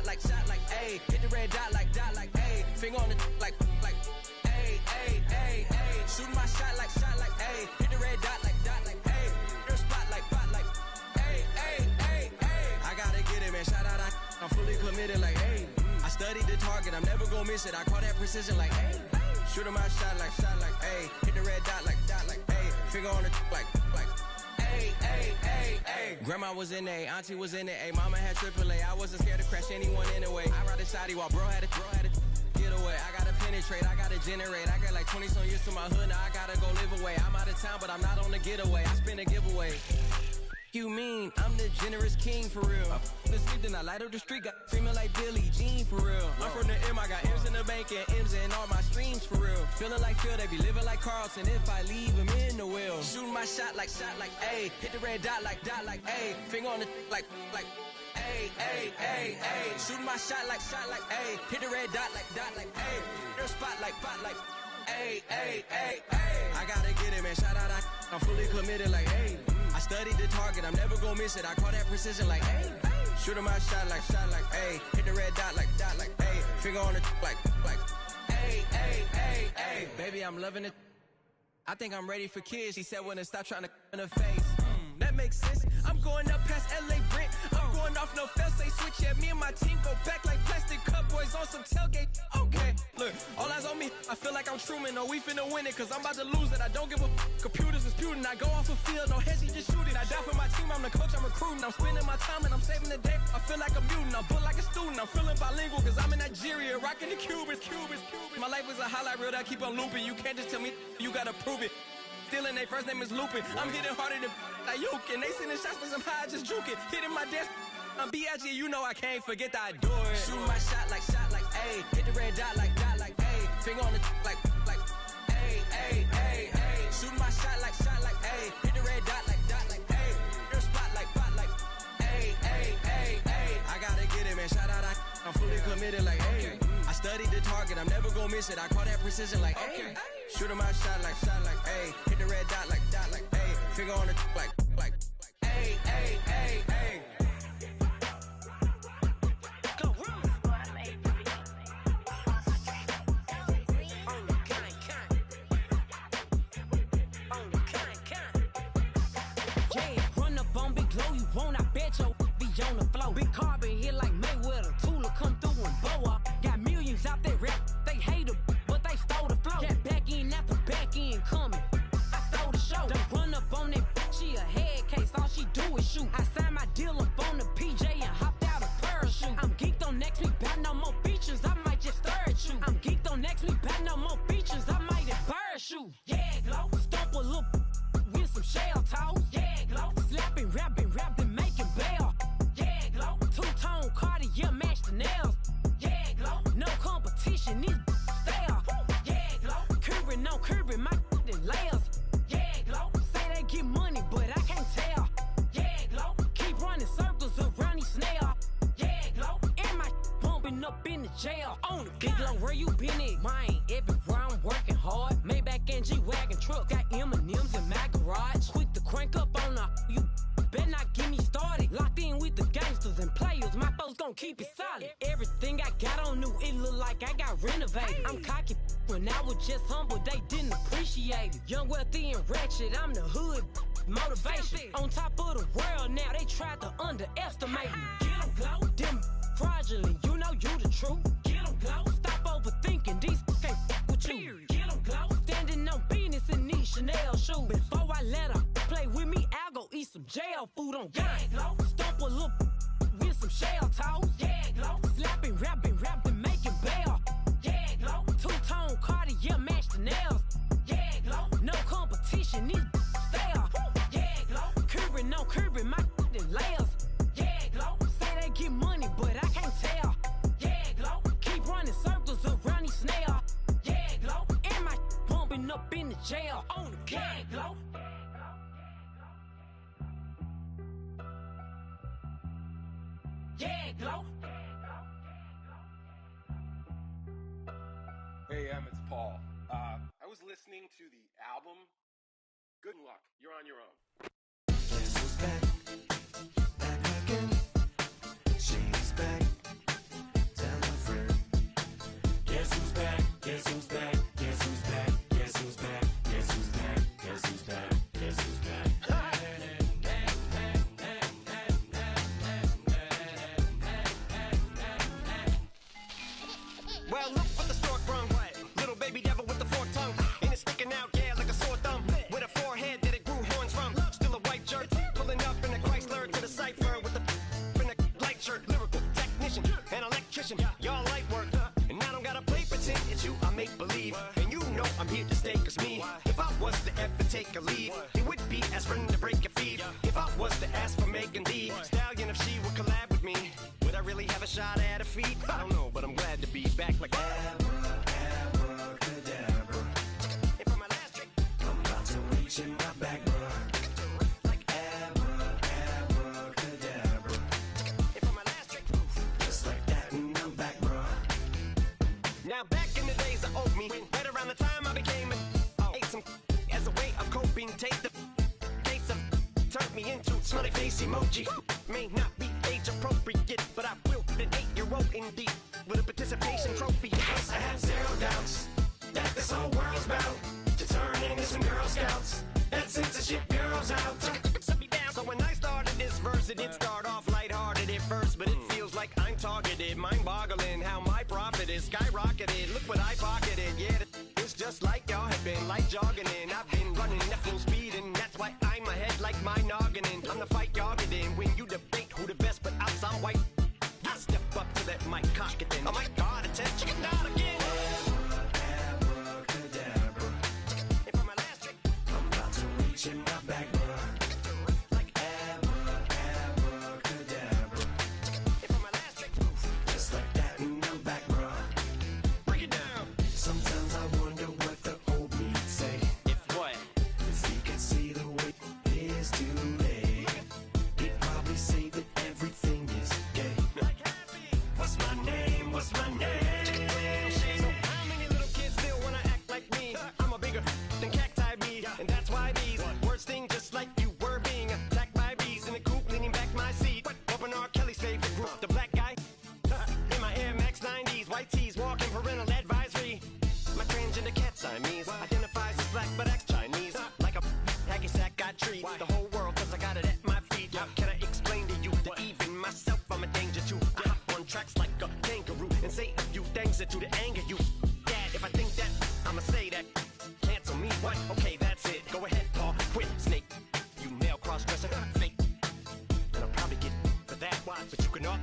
like, ayy. Hit the red dot like, ayy. Finger on the like, ayy, ayy, ayy, ayy. Shooting my shot like, ayy. Hit the red dot like, ayy. Your spot like, ayy, ayy, ayy, ayy. I gotta get it, man. Shout out, I'm fully committed like, ayy. I studied the target, I'm never gonna miss it. I call that precision like, ayy. Shooting my shot like, ayy. Hit the red dot like, ayy. Finger on the like, ayy, ayy, ayy, ayy. Grandma was in A, auntie was in A, mama had AAA. I wasn't scared to crash anyone anyway. I ride a shotty while bro had to get away. I gotta penetrate, I gotta generate. I got like 20 some years to my hood, now I gotta go live away. I'm out of town, but I'm not on the getaway. I spin a giveaway. You mean I'm the generous king for real? The sleep, then I light up the street, got screaming like Billie Jean for real. I'm from the M, I got M's in the bank and M's in all my streams for real. Feeling like Phil, they be living like Carlton if I leave him in the wheel. Shooting my shot like, ayy. Hit the red dot like, ayy. Finger on the like, ayy, ayy, ayy, ayy. Shooting my shot like, ayy. Hit the red dot like, ayy. Your spot like, ayy, ayy, ayy, ayy. I gotta get it, man. Shout out, I'm fully committed like, ayy. I studied the target, I'm never gonna miss it. I call that precision like, ayy. Shooting my shot like, ayy. Hit the red dot like, ayy. Finger on the like, ayy, ayy, ayy, ayy. Baby, I'm loving it. I think I'm ready for kids. She said when to stop trying to in her face. That makes sense. I'm going up past LA Brent. I'm going off no fail, say switch. Yeah, me and my team go back like plastic cup boys on some tailgate. Okay, look, all eyes on me. I feel like I'm Truman. No, we finna win it, cause I'm about to lose it. I don't give a computers disputing. I go off the field, no heads, just shoot it. I die for my team, I'm the coach, I'm recruiting. I'm spending my time and I'm saving the day. I feel like a mutant, I'm built like a student. I'm feeling bilingual, cause I'm in Nigeria, rocking the Cubans. My life is a highlight reel that I keep on looping. You can't just tell me, you gotta prove it. Stealing, their first name is Lupin. I'm hitting harder than Ayuk, and they sending shots, but somehow I just juke it. Hitting my desk, I'm B.I.G., you know I can't forget that I do it. Shooting my shot like, ayy. Hit the red dot like, ayy. Finger on the like, ayy, ayy, ayy, ayy. Shooting my shot like, ayy. Hit the red dot like, ayy. Your spot like, ayy, ayy, ayy, ayy. I gotta get it, man. Shout out, I'm fully committed like, ayy. I studied the target, I'm never gonna miss it. I call that precision like, ayy. Shooting my shot like, ayy. Hit the red dot like, ayy. Finger on the like, ayy, ayy, ayy, ayy. Go run. Yeah, run up on Big Glow, you won't, I bet your be on the floor. Big carbon here like Mayweather, Tula come through and blow up. Got millions out there rap, they hate her, but they stole the flow. Got back in after back in coming, I stole the show. Don't run up on that, she a head case, all she do is shoot. I signed my deal up on the PJ and hopped out a parachute. I'm geeked on next week, bout no more features, I might just stare at you. I'm geeked on next week, bout no more features, I might embarrass you. Yeah, Glow, stomp a little with some shell toes. Yeah, Glow, slapping, rapping, making bail. Yeah, Glow, two-tone Cartier match the nails. Yeah, Glow, no competition, these stale. Yeah, Glow, curbing, no curbing, my layers. Yeah, Glow, say they get money, but I can't tell. Yeah, Glow, keep running circles around these snails. Yeah, Glow, and my bumping up in the jail. On the Big Glow, where you been at? Mine, everywhere I'm working hard. Maybach and G-Wagon truck, got M&M's in my garage. Quick to crank up on her, you better not get me started. Locked in with the gangsters and players, my folks gon' keep it solid. Everything I got on new, it look like I got renovated. I'm cocky when I was just humble, they didn't appreciate it. Young, wealthy, and ratchet, I'm the hood motivation. On top of the world now, they tried to underestimate me. Get 'em, Glow, them fraudulent, you know you the truth. Get 'em, Glow, stop overthinking, these can't with you. Get 'em, Glow, standing on business in these Chanel shoes. Before I let her play with me, I'll go eat some jail food on God. Yeah, Glow, stomp a little with some shell toes. Yeah, Glow, slapping, rapping, making bail. Yeah, Glow, two-tone Cartier match the nails. Yeah, Glow, no competition, these stale. Yeah, Glow, curbing, no curbing, my layers. Yeah, Glow, say they get money, but I can't tell. Yeah, Glow, keep running circles around these snails. Yeah, Glow, and my bumping up in the jail. On the yeah, Glow. Yeah, Glow. Hey, it's Paul. I was listening to the album. Good luck. You're on your own. Guess who's back? Back again. She's back. Abracadabra. And for my last trick, I'm about to reach in my back, bro. Like abracadabra. And for my last trick, just like that, and I'm back, bro. Now back in the days of old me, right around the time I became ate some as a way of coping. Take the taste of turned me into smiley face emoji. May not be age appropriate, but I will be an 8-year-old indeed with a participation trophy. I have zero doubts that this whole world's about to turn into some Girl Scouts. That censorship girls out. So when I started this verse, it did start off lighthearted at first, but it feels like I'm targeted. Mind-boggling how my profit is skyrocketed. Look what I pocketed. Yeah, it's just like y'all have been, like jogging in. I've been running at full speed, and that's why I'm ahead like my noggin. I'm the fight y'all get in when you debate who the best, but I'm some white. I step up to that mic, cock it then. Oh my God, attention, chicken out again. Abracadabra. And for my last trick, I'm about to reach in my back, bro. Like abracadabra. And for my last trick, just like that, and I'm back, bro. Break it down. Sometimes I wonder what the old me say. If what? If he could see the way it is today, he'd probably say that everything is gay. What's my name? What's my name? So how many little kids still wanna act like me? I'm a bigger than cacti bee, and that's why these words sting just like you were being attacked by bees in the coop, leaning back my seat. Open R. Kelly's favorite group, the black guy. In my Air Max 90s, white tees, walking parental advisory. My transgender cat Siamese identifies as black but acts Chinese. Like a hacky sack got treat the whole world cause I got it at my feet. How can I explain to you that even myself I'm a danger to? I hop on tracks like a kangaroo and say a few things that do to anger you. Dad, if I think that, I'ma say that. Cancel me, what? Okay, that's it. Go ahead, Paul, quit, snake. You male cross-dresser, fake. And I'll probably get for that, but you can all.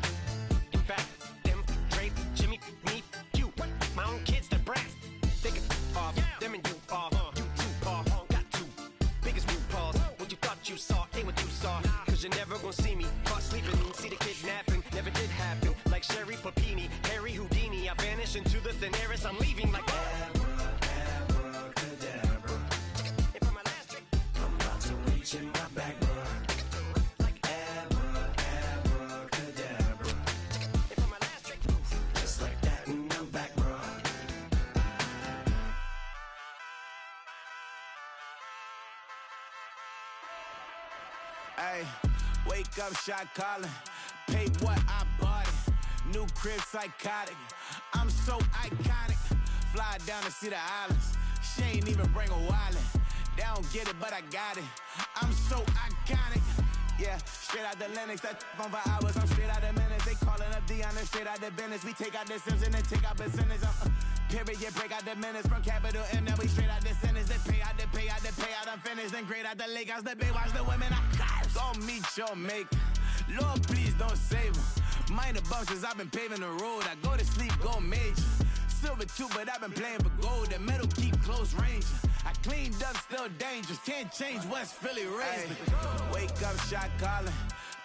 In fact, them, Dre, Jimmy, me, you, my own kids, they're brass. They can off, them and you off. You too, Paul, got two biggest root paws. What you thought you saw ain't what you saw. Cause you're never gonna see me caught sleeping. See the kidnapping, never did happen. Like Sherry Papini, Harry Houdini. I vanish into the thin air as I'm leaving like abracadabra. And for my last trick, I'm about to reach in my back, bro. Like abracadabra. And for my last trick, just like that, and I'm back, bro. Ay, wake up, shot calling. Pay what I bought it. New crib, psychotic. I'm so iconic. Fly down to see the islands. She ain't even bring a wallet. They don't get it, but I got it. I'm so iconic. Yeah, straight out the Linux. That phone for hours. I'm straight out the minutes. They calling up Dion and straight out the business. We take out the Sims and then take out percentage. Period, break out the minutes from capital M. Now we straight out the sentence. They pay out the payout, the payout. I'm finished. Then grade out the lake house, the bay watch the women. I gon' meet your mate. Lord, please don't save them. Minor bumps as I've been paving the road. I go to sleep, go major. Silver too, but I've been playing for gold. The metal keep close range. I cleaned up, still dangerous. Can't change West Philly raised. Wake up, shot calling.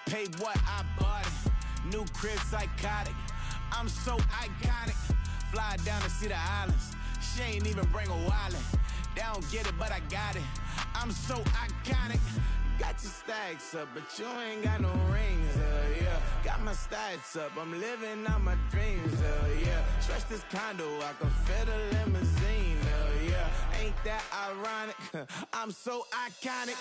Pay what I bought it. New crib, psychotic. I'm so iconic. Fly down to see the islands. She ain't even bring a wallet. They don't get it, but I got it. I'm so iconic. Got your stacks up, but you ain't got no rings, yeah. Got my stats up, I'm living out my dreams, yeah. Stretch this condo, I can fit a limousine, yeah. Ain't that ironic? I'm so iconic.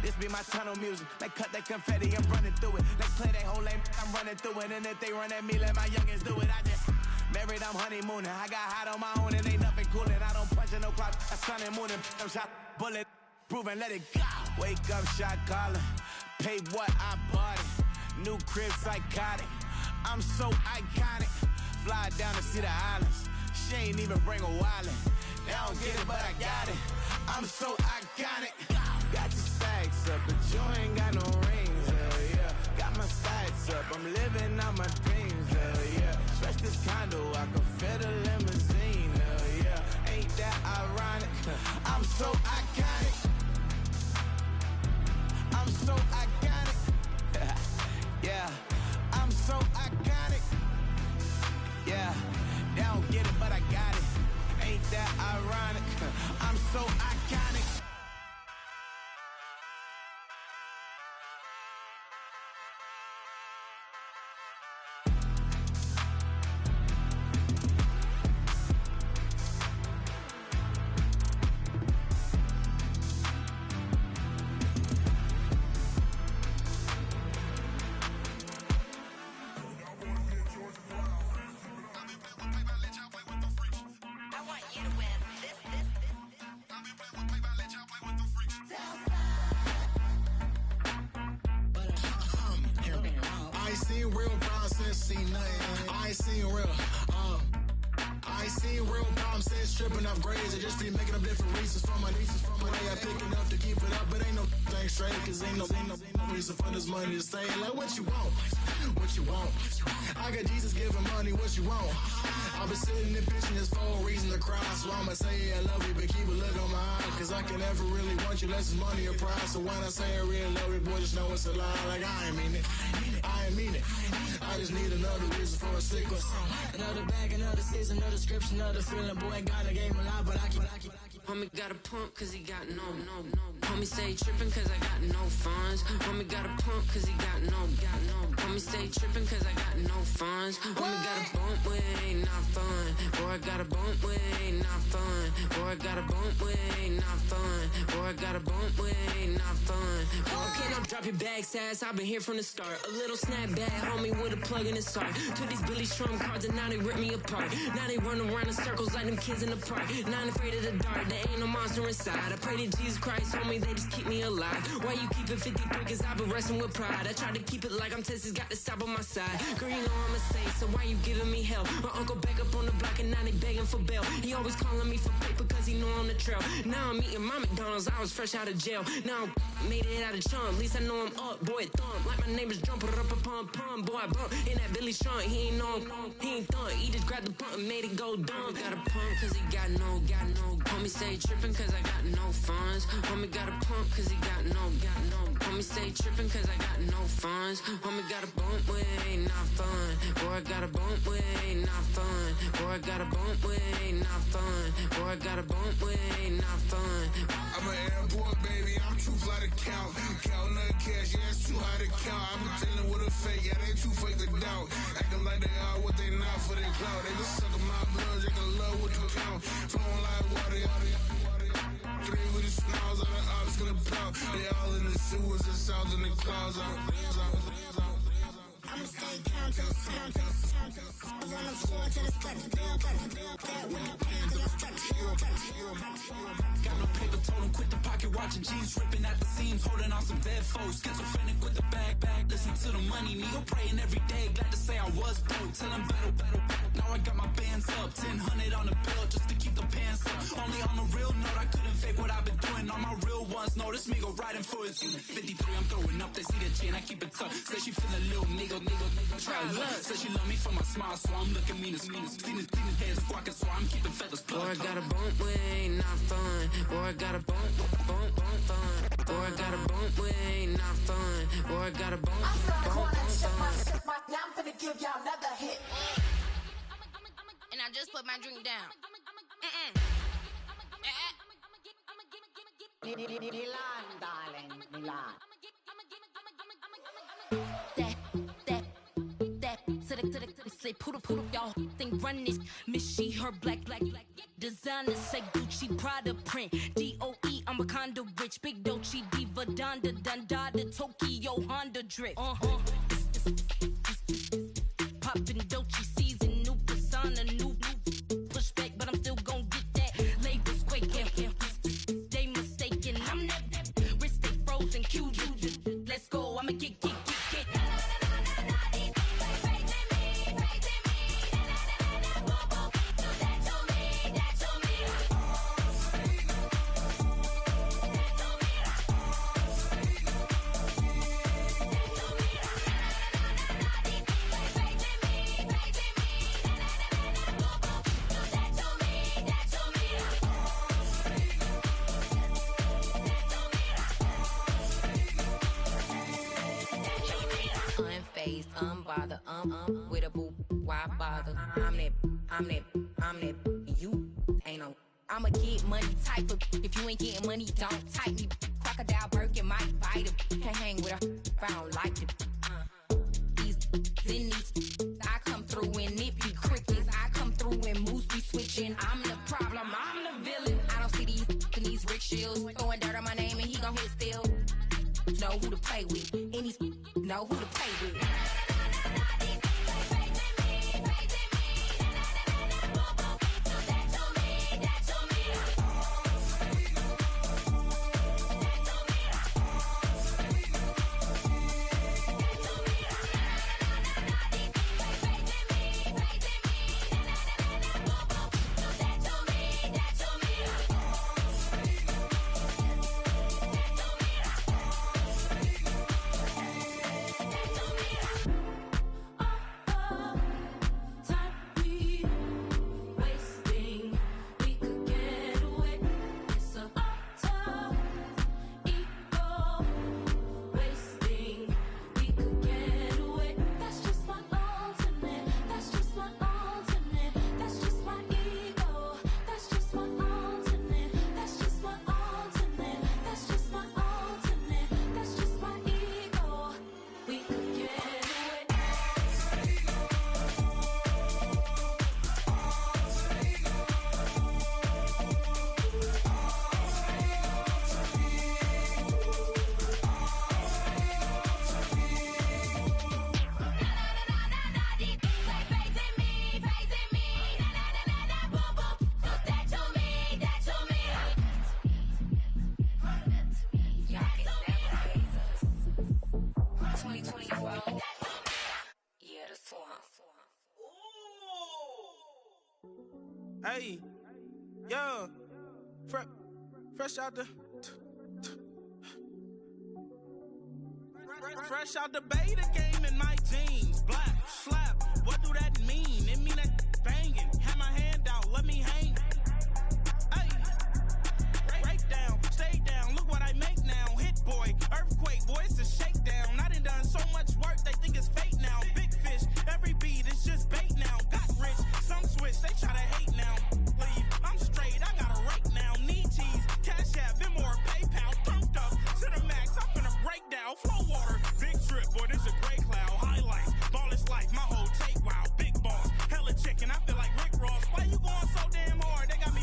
This be my tunnel music. They cut that confetti, I'm running through it. They clear that whole lane, I'm running through it. And if they run at me, let my youngins do it. I just married, I'm honeymooning. I got hot on my own and ain't nothing coolin'. I don't punch in no clock, I sun and moonin'. I'm shot, bullet, proven, let it go. Wake up, shot calling. Pay what I bought it. New crib, psychotic. I'm so iconic. Fly down to see the islands. She ain't even bring a wallet. They don't get it, but I got it. I'm so iconic. Got your stacks up, but you ain't got no rings, yeah. Got my stats up, I'm living out my dreams, yeah. Stretch this condo, I can fit a limousine, yeah. Ain't that ironic? I'm so iconic. I'm so iconic. real problem since seen nothing. I ain't seen real, I ain't seen real problems since stripping up grades. I just be making up different reasons for my nieces. For my way I pick it up to keep it up, but ain't no thing straight, cause ain't no reason for this money to stay. Like what you want, what you want. I got Jesus giving money, what you want. I've been sitting and pitching this for a reason to cry. So I'ma say I love you, but keep a look on my eye. Cause I can never really want you unless it's money or pride. So when I say I really love you, boy, just know it's a lie. Like I ain't mean it, I ain't mean it. I just need another reason for a sequence. Another bag, another season, another description, another feeling. Boy, got a game a lot, but I keep. Homie got a pump cause he got no. Homie stay trippin' cause I got no funds. Homie got a pump cause he got no. Homie stay trippin' cause I got no funds. Homie got a bump with it ain't not fun. Boy, I got a bump with it ain't not fun. Boy, I got a bump with it ain't not fun. Boy, I got a bump with it ain't not fun. Okay, now drop your bag, sass. I've been here from the start. A little snapback, homie, with a plug in his heart. Took these Billy Strum cards and now they rip me apart. Now they run around in circles like them kids in the park. Not afraid of the dark. There ain't no monster inside. I pray to Jesus Christ, homie, they just keep me alive. Why you keep it 53? Cause I've been wrestling with pride. I try to keep it like I'm Texas, got the stop on my side. Girl, you know I'm a saint, so why you giving me hell? My uncle back up on the block and now they begging for bail. He always calling me for paper cause he know I'm the trail. Now I'm eating my McDonald's, I was fresh out of jail. Now I made it out of chum, at least I know I'm up. Boy, thump, like my neighbors jumping up a pum. Boy, I bump in that Billy Strong, he ain't know him. He ain't thump, he just grabbed the pump and made it go dumb. Got a pump cause he got no. Homie stay trippin' cause I got no funds. Homie got a pump cause he got no. Homie stay trippin' cause I got no funds. Homie got a bump with it ain't not fun. Boy, I got a bump with it ain't not fun. Boy, I got a bump with it ain't not fun. Boy, I got a bump with it ain't not fun. I'm an airport baby, I'm too fly to count. Counting the cash, yeah, it's too high to count. I'm dealing with a fake, yeah, they too fake to doubt. Acting like they are what they not for their clout. They just suckin' my blood, they can love what you count. Flowing like water. Three with the smiles on the ops gonna pout. They all in the sewers and south in the clouds. I'ma stay down to the sound, on the floor to the steps, got no paper, told him quit the pocket, watching jeans ripping at the seams, holding on some dead foes, schizophrenic with the bag, listen to the money, nigga praying every day, glad to say I was broke, tell him battle, now I got my bands up, 1000 on the bill, just to keep the pants up, only on the real note, I couldn't fake what I've been doing, all my real ones know, this nigga riding for his 53, I'm throwing up, they see the chain, I keep it tough, say she feeling little nigga, try look, say she love me for my smile, so I'm looking mean as seen his head squawking, so I'm keeping feathers plucked. Boy, I got a bump with it ain't not fun. Boy, I got a bump fun. Boy, I got a bump with it ain't not fun. Boy, I got a bump fun. Now I'm finna give y'all another hit. And I just put my drink down. Milan, darling, Milan. To the slip, poodle, y'all think run this. Miss she, her black. Designer say Gucci, Prada print. DOE, I'm a condo rich. Big Dolce, Diva, Donda, Tokyo, Honda drip. Poppin' Dolce season, new persona, new pushback, but I'm still gon' get that. Labels quaking, they mistaken. I'm that wrist stay frozen, QU. Let's go, I'ma get. Unbothered, with a boo, why bother? I'm that, you ain't no. I'ma get money type of. If you ain't getting money, don't type me. Crocodile Birkin might bite him. Can't hang with her if I don't like it. These, I come through and it be crickets. I come through and moves be switching. I'm the problem, I'm the villain. I don't see these rickshaws throwing dirt on my name and he gon' hit still. Know who to play with, and these know who to play with. Hey, yo, fresh out the fresh out the beta game in my jeans. Black slap, what do that mean? It mean that banging. Have my hand out, let me hang. Hey, break down, stay down. Look what I make now. Hit boy, earthquake, boy, it's a shakedown. I done so much work, they think it's fake now. Big fish, every beat is just bait now. Got rich, some switch, they try to hate now. Leave, I'm straight, I got a rake now. Need cheese, cash app, Venmo or PayPal. Pumped up to the max, I'm finna break down. Flow water, big trip, boy, this a gray cloud. Highlights, ball is life, my whole take wild. Big boss, hella chicken, I feel like Rick Ross. Why you going so damn hard? They got me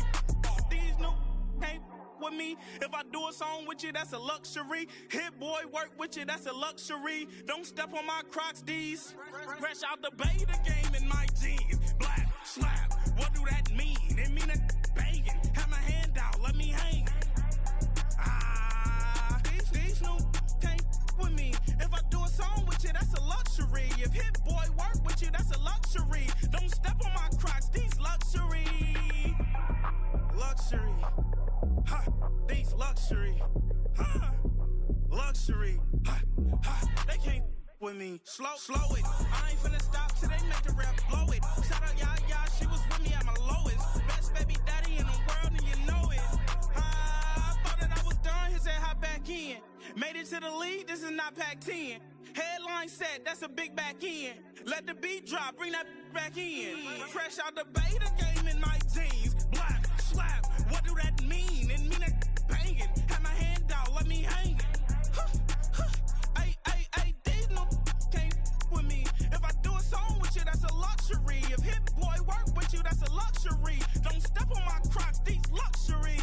off. These new can't with me. If I do a song with you, that's a luxury. Hit boy, work with you, that's a luxury. Don't step on my Crocs, D's. Fresh out the beta game in my jeans. Black slap, what do that mean? It mean a banging. Have my hand out, let me hang. These new can't with me. If I do a song with you, that's a luxury. If Hit Boy work with you, that's a luxury. Don't step on my Crocs, these luxury. Luxury. Ha, these luxury. Ha, luxury. Ha, ha, they can't with me. Slow it. I ain't finna stop till they make the rap blow it. Shout out Yaya, she was with me at my lowest. Best baby daddy in the world and you know it. I thought that I was done, his head hot back in. Made it to the league, this is not Pac-10. Headline set, that's a big back end. Let the beat drop, bring that back in. Fresh out the beta game in my jeans. Black slap, what do that mean? It mean that banging. Have my hand out, let me hang it. Ay, these no can't with me. If I do a song with you, that's a luxury. If Hit Boy work with you, that's a luxury. Don't step on my Crocs, these luxury.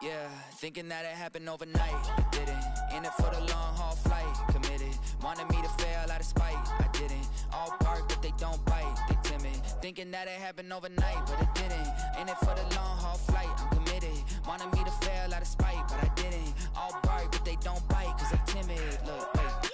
Yeah, thinking that it happened overnight. It didn't. In it for the long haul flight. Committed. Wanted me to fail out of spite. I didn't. All bark, but they don't bite. They timid. Thinking that it happened overnight, but it didn't. In it for the long haul flight. I'm committed. Wanted me to fail out of spite, but I didn't. All bark, but they don't bite, cause they timid. Look, wait.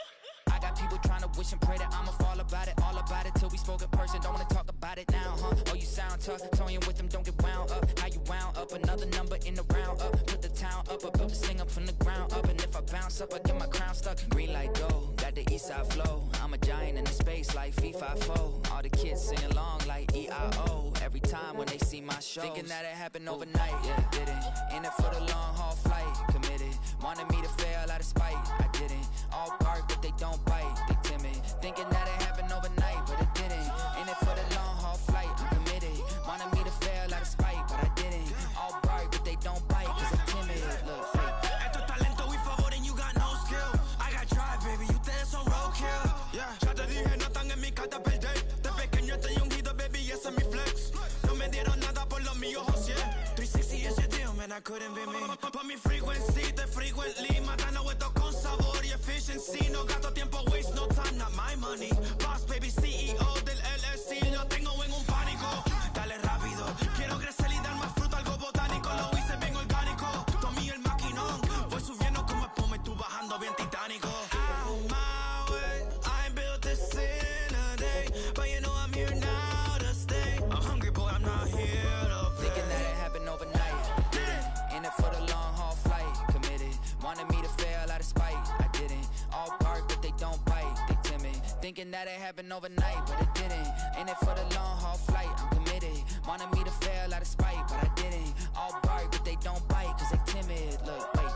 I got people trying to wish and pray that I'ma fall about it. All about it till we spoke in person. Don't wanna talk about it now, huh? Oh, you sound tough. Toying with them, don't get wound up. How you wound up? Another number in the round up. Put the town up. I built this thing up from the ground up. And if I bounce up, I get my crown stuck. Green light go. Got the east side flow. I'm a giant in the space like FIFA4. All the kids sing along like E-I-O. Every time when they see my show. Thinking that it happened overnight. Yeah, didn't. In it for the long haul flight. Committed. Wanted me to fail out of spite. I didn't. All bark, but they don't bite. They timid. Thinking that it happened overnight, but it didn't. In it for the long haul flight. I'm committed. Wanted me to fail out of spite, but I didn't. All bark, but they don't bite, cause I'm timid. Look, Esto es talento y favor and you got no skill. I got drive, baby, ustedes son roadkill. Yeah, ya te dije, no están en mi carta perder. De pequeño estoy ungido, baby, ese es mi flex. No me dieron nada por lo mío, José. 360 is your deal, man, I couldn't be me. Pa' mi frequency, te frequently. Matando esto con sabor y efficiency. No gasto tiempo, waste no time, not my money. Boss, baby, CEO del LLC. Lo tengo en un pánico. Dale rápido, quiero crecer y dar más fruto, algo botánico. Lo hice bien orgánico. Tomé el maquinón. Voy subiendo como espuma y tú bajando bien titánico. Out my way, I ain't built this in a day. But you know I'm here now to stay. I'm hungry, boy, I'm not here to play. thinking that it happened overnight. Didn't. In it for the long haul flight. Committed. Wanted me to fail out of spite. I didn't. All bark, but they don't bite. They timid. Thinking that it happened overnight, but it didn't. In it for the long haul flight. I'm committed. Wanted me to fail out of spite, but I didn't. All bark, but they don't bite, cause they timid. Look, wait.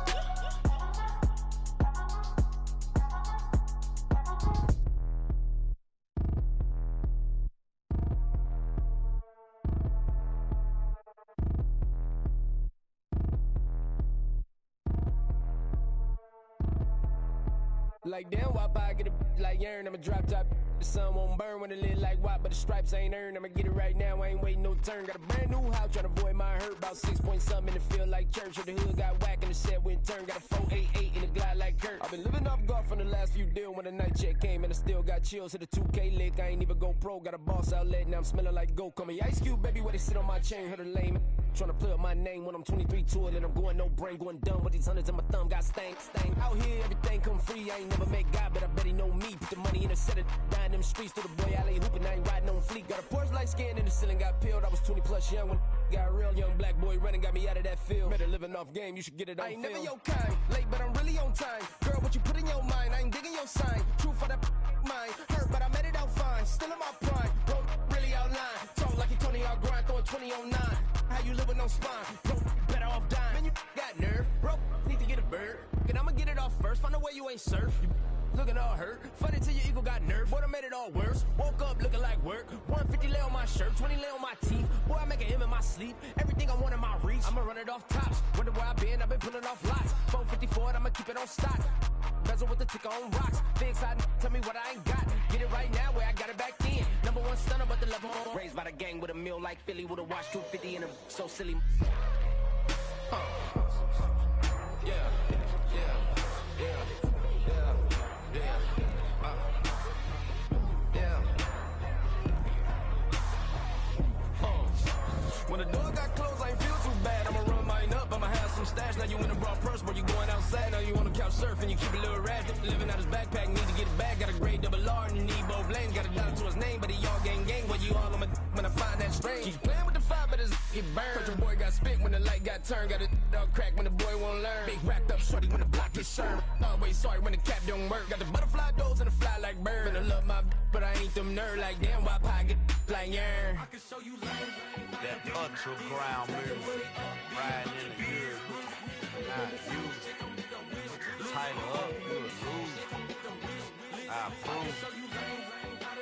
Like damn, why I get a like urn? I'ma drop top. The sun won't burn when it lit like white, but the stripes ain't earned. I'ma get it right now, I ain't waiting no turn. Got a brand new house, tryna avoid my hurt. About 6 point something in the field like church. Or the hood got whack and the set went turn. Got a 488 in the Glide like like Kurt. I've been living off golf from the last few deals when the night check came, and I still got chills to the 2K lick. I ain't even go pro, got a boss outlet, now I'm smelling like goat. Call me Ice Cube, baby, where they sit on my chain, heard a lame. Tryna play up my name when I'm 23 to it, and I'm going no brain, going dumb with these hundreds in my thumb, got stank. Out here, everything come free, I ain't never met God, but I bet he know me. Put the money in the set, dying them streets to the boy alley hooping, I ain't riding on fleek. Got a Porsche light skin in the ceiling, got peeled, I was 20 plus young when got a real young black boy running, got me out of that field. Better living off game, you should get it on film. I ain't never your kind, late but I'm really on time. Girl, what you put in your mind, I ain't digging your sign. True for that mind, hurt but I made it out fine. Still in my prime, bro, really outline. Talk like you Tony out grind, throwing 20 on 9. How you live with no spine, bro, better off dying. Man, you got nerve, bro, need to get a bird. And I'ma get it off first, find a way you ain't surf. You looking all hurt, funny till your ego got nerve. Boy, I made it all worse, woke up looking like work. 150 lay on my shirt, 20 lay on my teeth. Boy, I make an M in my sleep, everything I want in my reach. I'ma run it off tops, wonder where I been, I've been pulling off lots. 454, I'ma keep it on stock. Bezel with the ticker on rocks. Big side, tell me what I ain't got. Get it right now where I got it back then. Number one stunner, but the level on. Raised by the gang with a meal like Philly with a watch 250 and a so silly. Yeah, yeah, yeah, yeah, yeah, yeah. When the door got closed, I ain't feel too bad. I'ma run mine up, I'ma have some stash. Now you in a broad purse, where you going outside. Now you on the couch surfing, you keep a little rash. Living out his backpack, need to get it back. Got a grade double R and you need both lanes. Got a dollar to his name, but he all gang. Where you all on my when I find that strange. Keep playing with the fire, but his get burned. But your boy got spit when the light got turned. Got a dog crack when the boy won't learn. Big racked up shorty when the block gets served. Always sorry when the cap don't work. Got the butterfly doors and the fly like bird. And I love my but I ain't them nerd like damn why pie get like yarn. I can show you that underground music, riding in the years, not used. Title up, you a lose. I approve.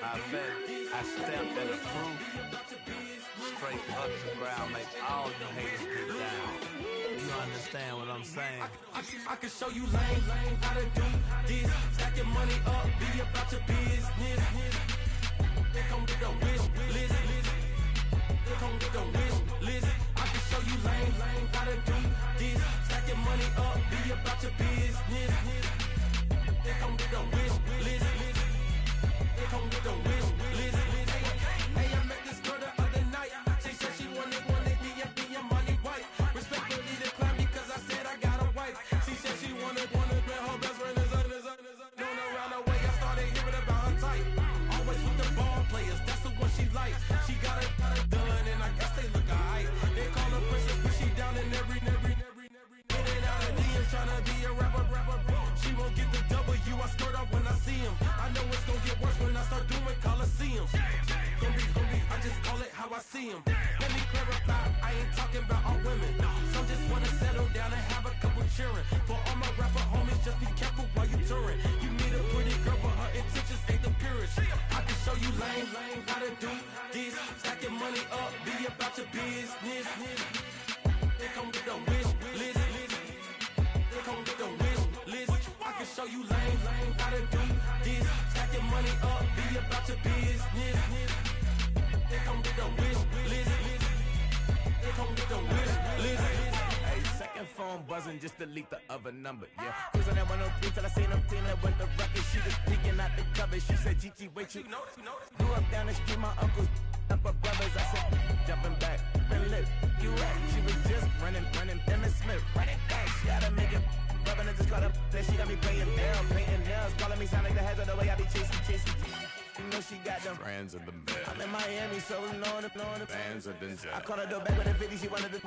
I bet, I stamped and approved. Straight underground, make all you haters get down. You understand what I'm saying? I can show you lame, how to do this. Stack your money up, be about your business. They come with a wish list. They come with a wish list. I can show you lame, how to do this. Stack your money up, be about your business. They come with a wish list. They come with a wish list. Hey, I met this girl the other night. She said she wanted me and be a money wife. Respectfully declined because I said I got a wife. She said she wanted man, her best friend is known around the way. I started hearing about her type. Always with the ball players, that's the one she likes. She got it done, and I guess they look alright. They call her princess, but she down in every. In and out of DMs, tryna be a rapper. She won't get the W, I skirt off when I see him. I know it's gonna get worse when I start doing Coliseums. Gonna be, I just call it how I see him. Let me clarify, I ain't talking about all women. Some just wanna settle down and have a couple cheering. For all my rapper homies, just be careful while you touring. You meet a pretty girl, but her intentions ain't the purest. I can show you lame, how to do this. Stack your money up, be about your business. They come with a wish list. They come with a wish list. I can show you lame, how to do this. Stack your money up, be about your business. They come with a wish list. They come with a wish list. Hey, second phone buzzing, just delete the other number, yeah. Cruising at 103 till I seen them Tina with the record. She was peeking out the cover. She said, Gigi, wait, you grew up down the street, my uncles up her brothers. I said, jumping back, been lit, you at. She was just running, Emmett Smith, running back. She had to make it, rubbing it, just caught up. Then she got me painting nails, calling me sound like the heads of the way I be chasing. You know she got them Friends of the bed. I'm in Miami, so knowing the Fans of the jet. I called her door back with a 50, she wanted the.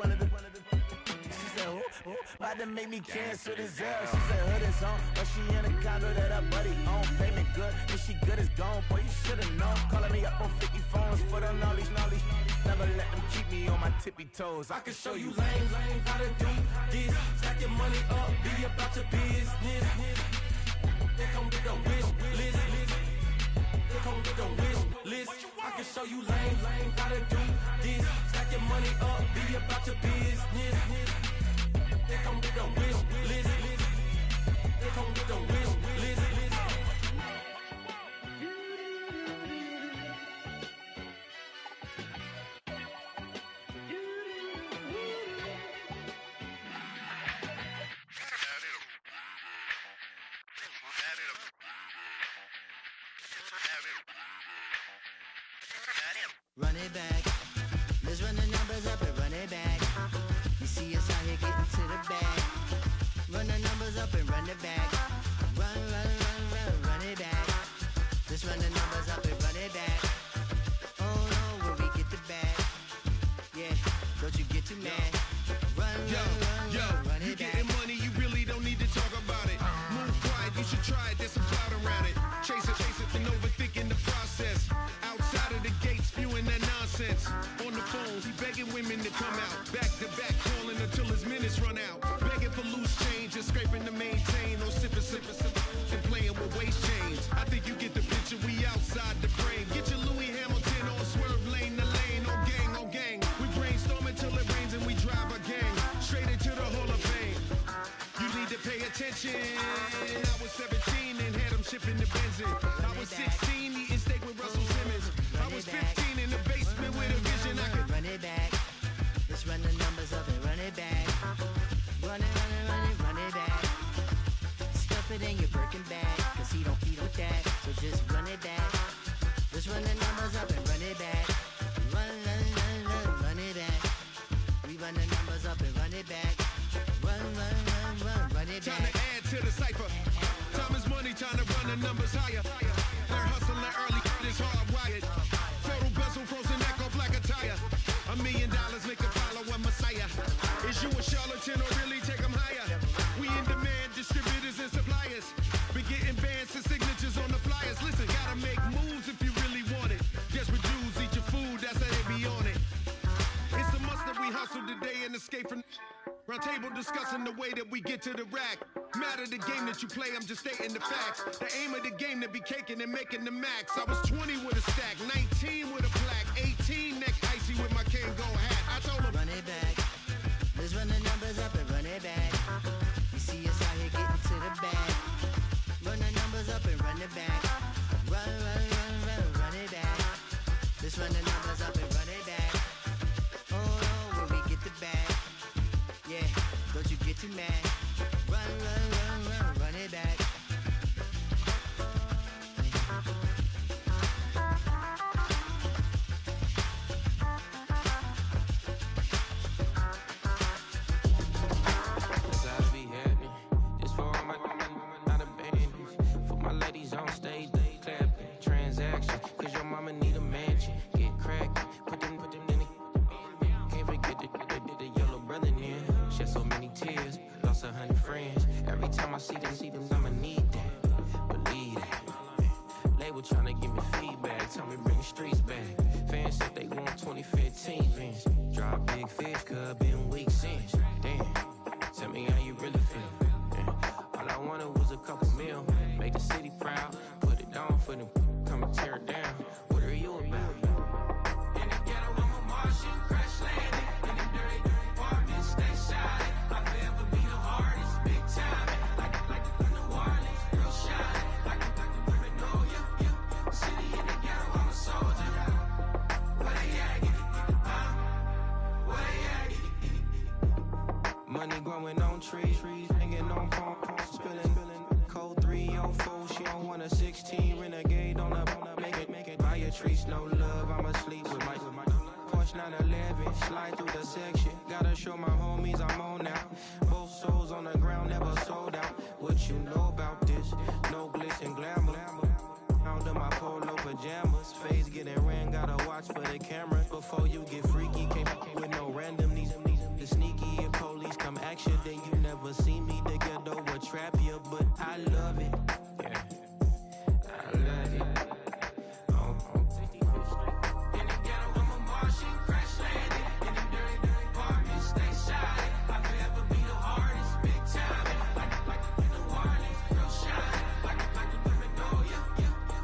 She said, who, about to make me cancel this L. She said, hood is on, but she in a condo that her buddy own. Payment good, if she good is gone, boy, you should've known. Calling me up on 50 phones for the knowledge. Never let them keep me on my tippy toes. I can show you lame, how to do this. Stack your money up, be about your business. They come with a wish list. They come with a wish list. I can show you lame, how to do this. Stack your money up, be about your business. They come with a wish list. They come with a wish list. up and run it back. Run, run, run, run, run it back. Just run the numbers up and run it back. Oh no, where we get the bag. Yeah, don't you get too mad. Run, run, run, run you it back. getting money, you really don't need to talk about it. Move quiet, you should try it, there's some clout around it. Chase it, and overthinking the process. Outside of the gate, spewing that nonsense. On the phone, he begging women to come out. Back to back, calling until his minutes run out. Begging for loose change and scraping to maintain. No sipping, and playing with waist chains. I think you get the picture, we outside the frame. Get your Louis Hamilton on swerve lane to lane. On gang. We brainstorm until it rains and we drive a gang straight into the Hall of Fame. You need to pay attention. I was 17 and had them shipping the benzin. I was 16 eating steak with Russell Simmons. I was 15 in the basement with a vision. I could run it back. Let's run the numbers up and run it back. Run it, run it, run it, run it back. Stuff it in your Birkin bag, cause he don't eat with that. So just run it back. Let's run the numbers up and run it back. Run, run, run, run, run it back. We run the numbers up and run it back. Run, run, run, run, run it back. time to add to the cipher. Time is money, time to run the numbers higher. They're hustling early, it's hardwired. Total bezel, frozen neck off like a tire. $1 million make a follow a messiah. Is you a charlatan or really take them higher? We in demand, distributors and suppliers. Been getting bands and signatures on the flyers. Listen, gotta make moves if you really want it. Desperate Jews eat your food, that's how they be on it. It's a must that we hustle today and escape from round table discussing the way that we get to the rack. Matter the game that you play, I'm just stating the facts. The aim of the game to be caking and making the max. I was 20 with a stack, 19 with a plaque, 18 neck icy with my Kango hat. I told him, run it back. Let's run the numbers up and run it back. You see us out here getting to the bag. Run the numbers up and run it back. Run, run, run, run, run it back. Let's run the numbers up and run it back. Oh no, where we get the bag. Yeah, don't you get too mad. Run, run, run, run, run it back. Money growing on trees, hanging on palm, spilling. Code 304, she don't want a 16. Renegade on a make it. Buy a trees, no love, I'ma sleep with my Porsche 911, slide through the section. Gotta show my homies I'm on now. Both souls on the ground, never sold out. What you know about this? No glitz and glamour. Under my polo pajamas, face getting ran, gotta watch for the cameras. Before you get freaky, can't with no random these the sneaky. If police come action, then you never see me. The ghetto will trap you, but I love it. Yeah, I love it. In the ghetto, I'm a Martian, crash landed. In the dirty apartment, stay shiny. I forever be the hardest, big time. Like the Warnings, real shiny. Like the Paranoia.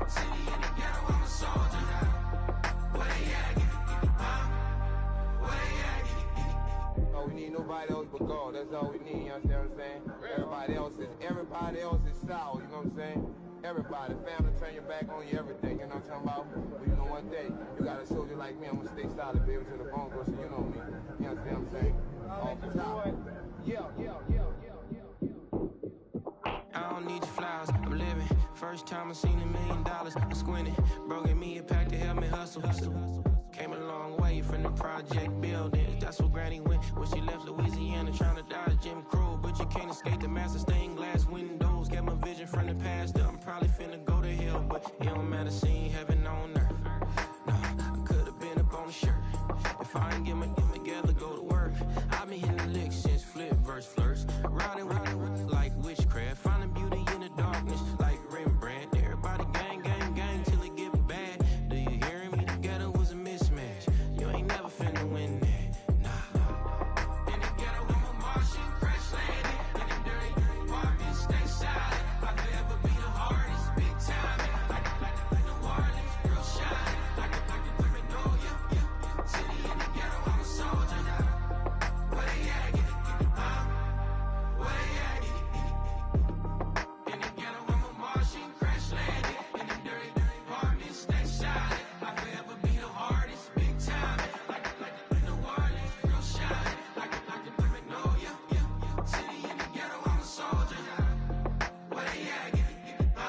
City in the ghetto, I'm a soldier. Where they at? Where they at? Oh, we need nobody else but God. That's all we need, you understand what I'm saying? Everybody else is sour, you know what I'm saying? Everybody, family, turn your back on you, everything, you know what I'm talking about? But you know one thing, you got a soldier like me, I'm gonna stay solid, baby, to the bone, bro, so you know me. You understand what I'm saying? Off the top. I don't need your flowers, I'm living. First time I seen $1 million, I'm squinting. Broke me a pack to help me hustle. Came a long way. away from the project buildings. That's where Granny went when she left Louisiana, trying to dodge Jim Crow. But you can't escape the master stained glass windows. Got my vision from the past. I'm probably finna go to hell, but it don't matter. Seeing heaven on earth. No, I could have been up on the shirt. If I ain't get my game together, go to work. I've been hitting the licks since flip verse flirts. Riding like witchcraft, finding beauty in the darkness like Rembrandt. Everybody gang, gang, gang till it get bad. Do you hear me? The ghetto was a mismatch. You ain't never finna win that. Nah. In the ghetto, I'm a Martian crash landing. In the dirty apartment, stay silent. I could ever be the hardest, big time. Like New Orleans, real shine. Like a Magnolia. City in the ghetto, I'm a soldier. Where they at? Where they at? In the ghetto, I'm a Martian crash landing. In the dirty apartment, stay silent. I could ever be the hardest, big time. Like New Orleans, real shine. Like a Magnolia. City in the ghetto, I'm a soldier. Where they at? Where they at?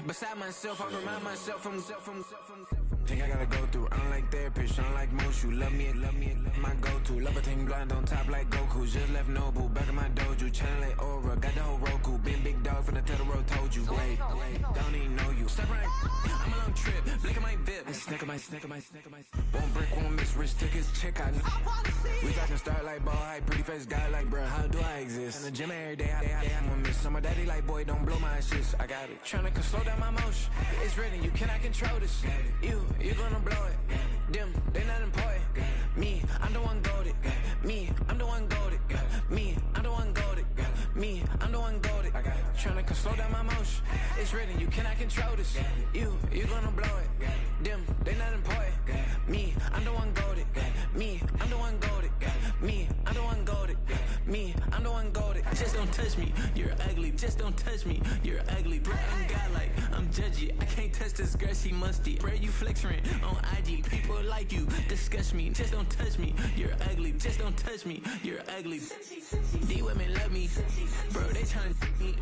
Beside myself, I remind myself from Think I gotta go through, I don't like therapists, I don't like Mushu. Love me, my go-to. Love a team blind on top like Goku. Just left Nobu, back in my dojo. Channel like Aura, got the whole Roku. Been big dog from the Tether Road, told you. Wait, don't even know you. Step right, I'm a long trip, look at my VIP. Won't break, won't miss, rich tickets, check out. We talking start like ball hype, pretty face guy like bruh, how do I exist? In the gym every day, I'm gonna miss. So my daddy like, boy, don't blow my shit. I got it. Tryna slow down my motion. It's written, you cannot control this. You gonna blow it. Them, they not important. Me, I'm the one goated. Me, I'm the one goated. Me, I'm the one goated. Me, I'm the one goated. Tryna slow down my motion. It's written, you cannot control this. You gonna blow it. Them, they not important. Me, I'm the one goated. Me, I'm the one goated. Me, I'm the one goated. Me, I'm the one goated. Just don't touch me, you're ugly. Just don't touch me, you're ugly. Bro, I'm godlike, I'm judgy. I can't touch this girl, she musty. Bro, you flexing on IG. People like you disgust me. Just don't touch me, you're ugly. Just don't touch me, you're ugly. These women love me, bro. They tryna me.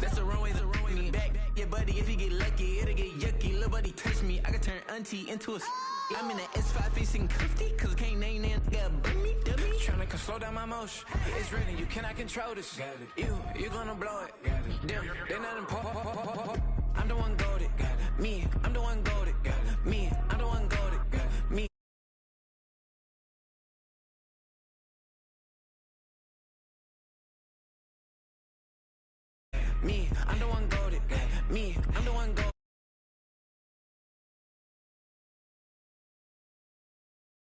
That's the wrong way, me. Back your buddy, if he get lucky, it'll get yucky. Little buddy touch me, I can turn auntie into a. I'm in the S5 facing comfy, cause I can't name that guy but me, dummy. Tryna slow down my motion. It's written, you cannot control this. You gonna blow it. Them, they not important. I'm the one goated. Me, I'm the one goated. Me, I'm the one goated. Me. Me, I'm the one goated. Me, I'm the one goated.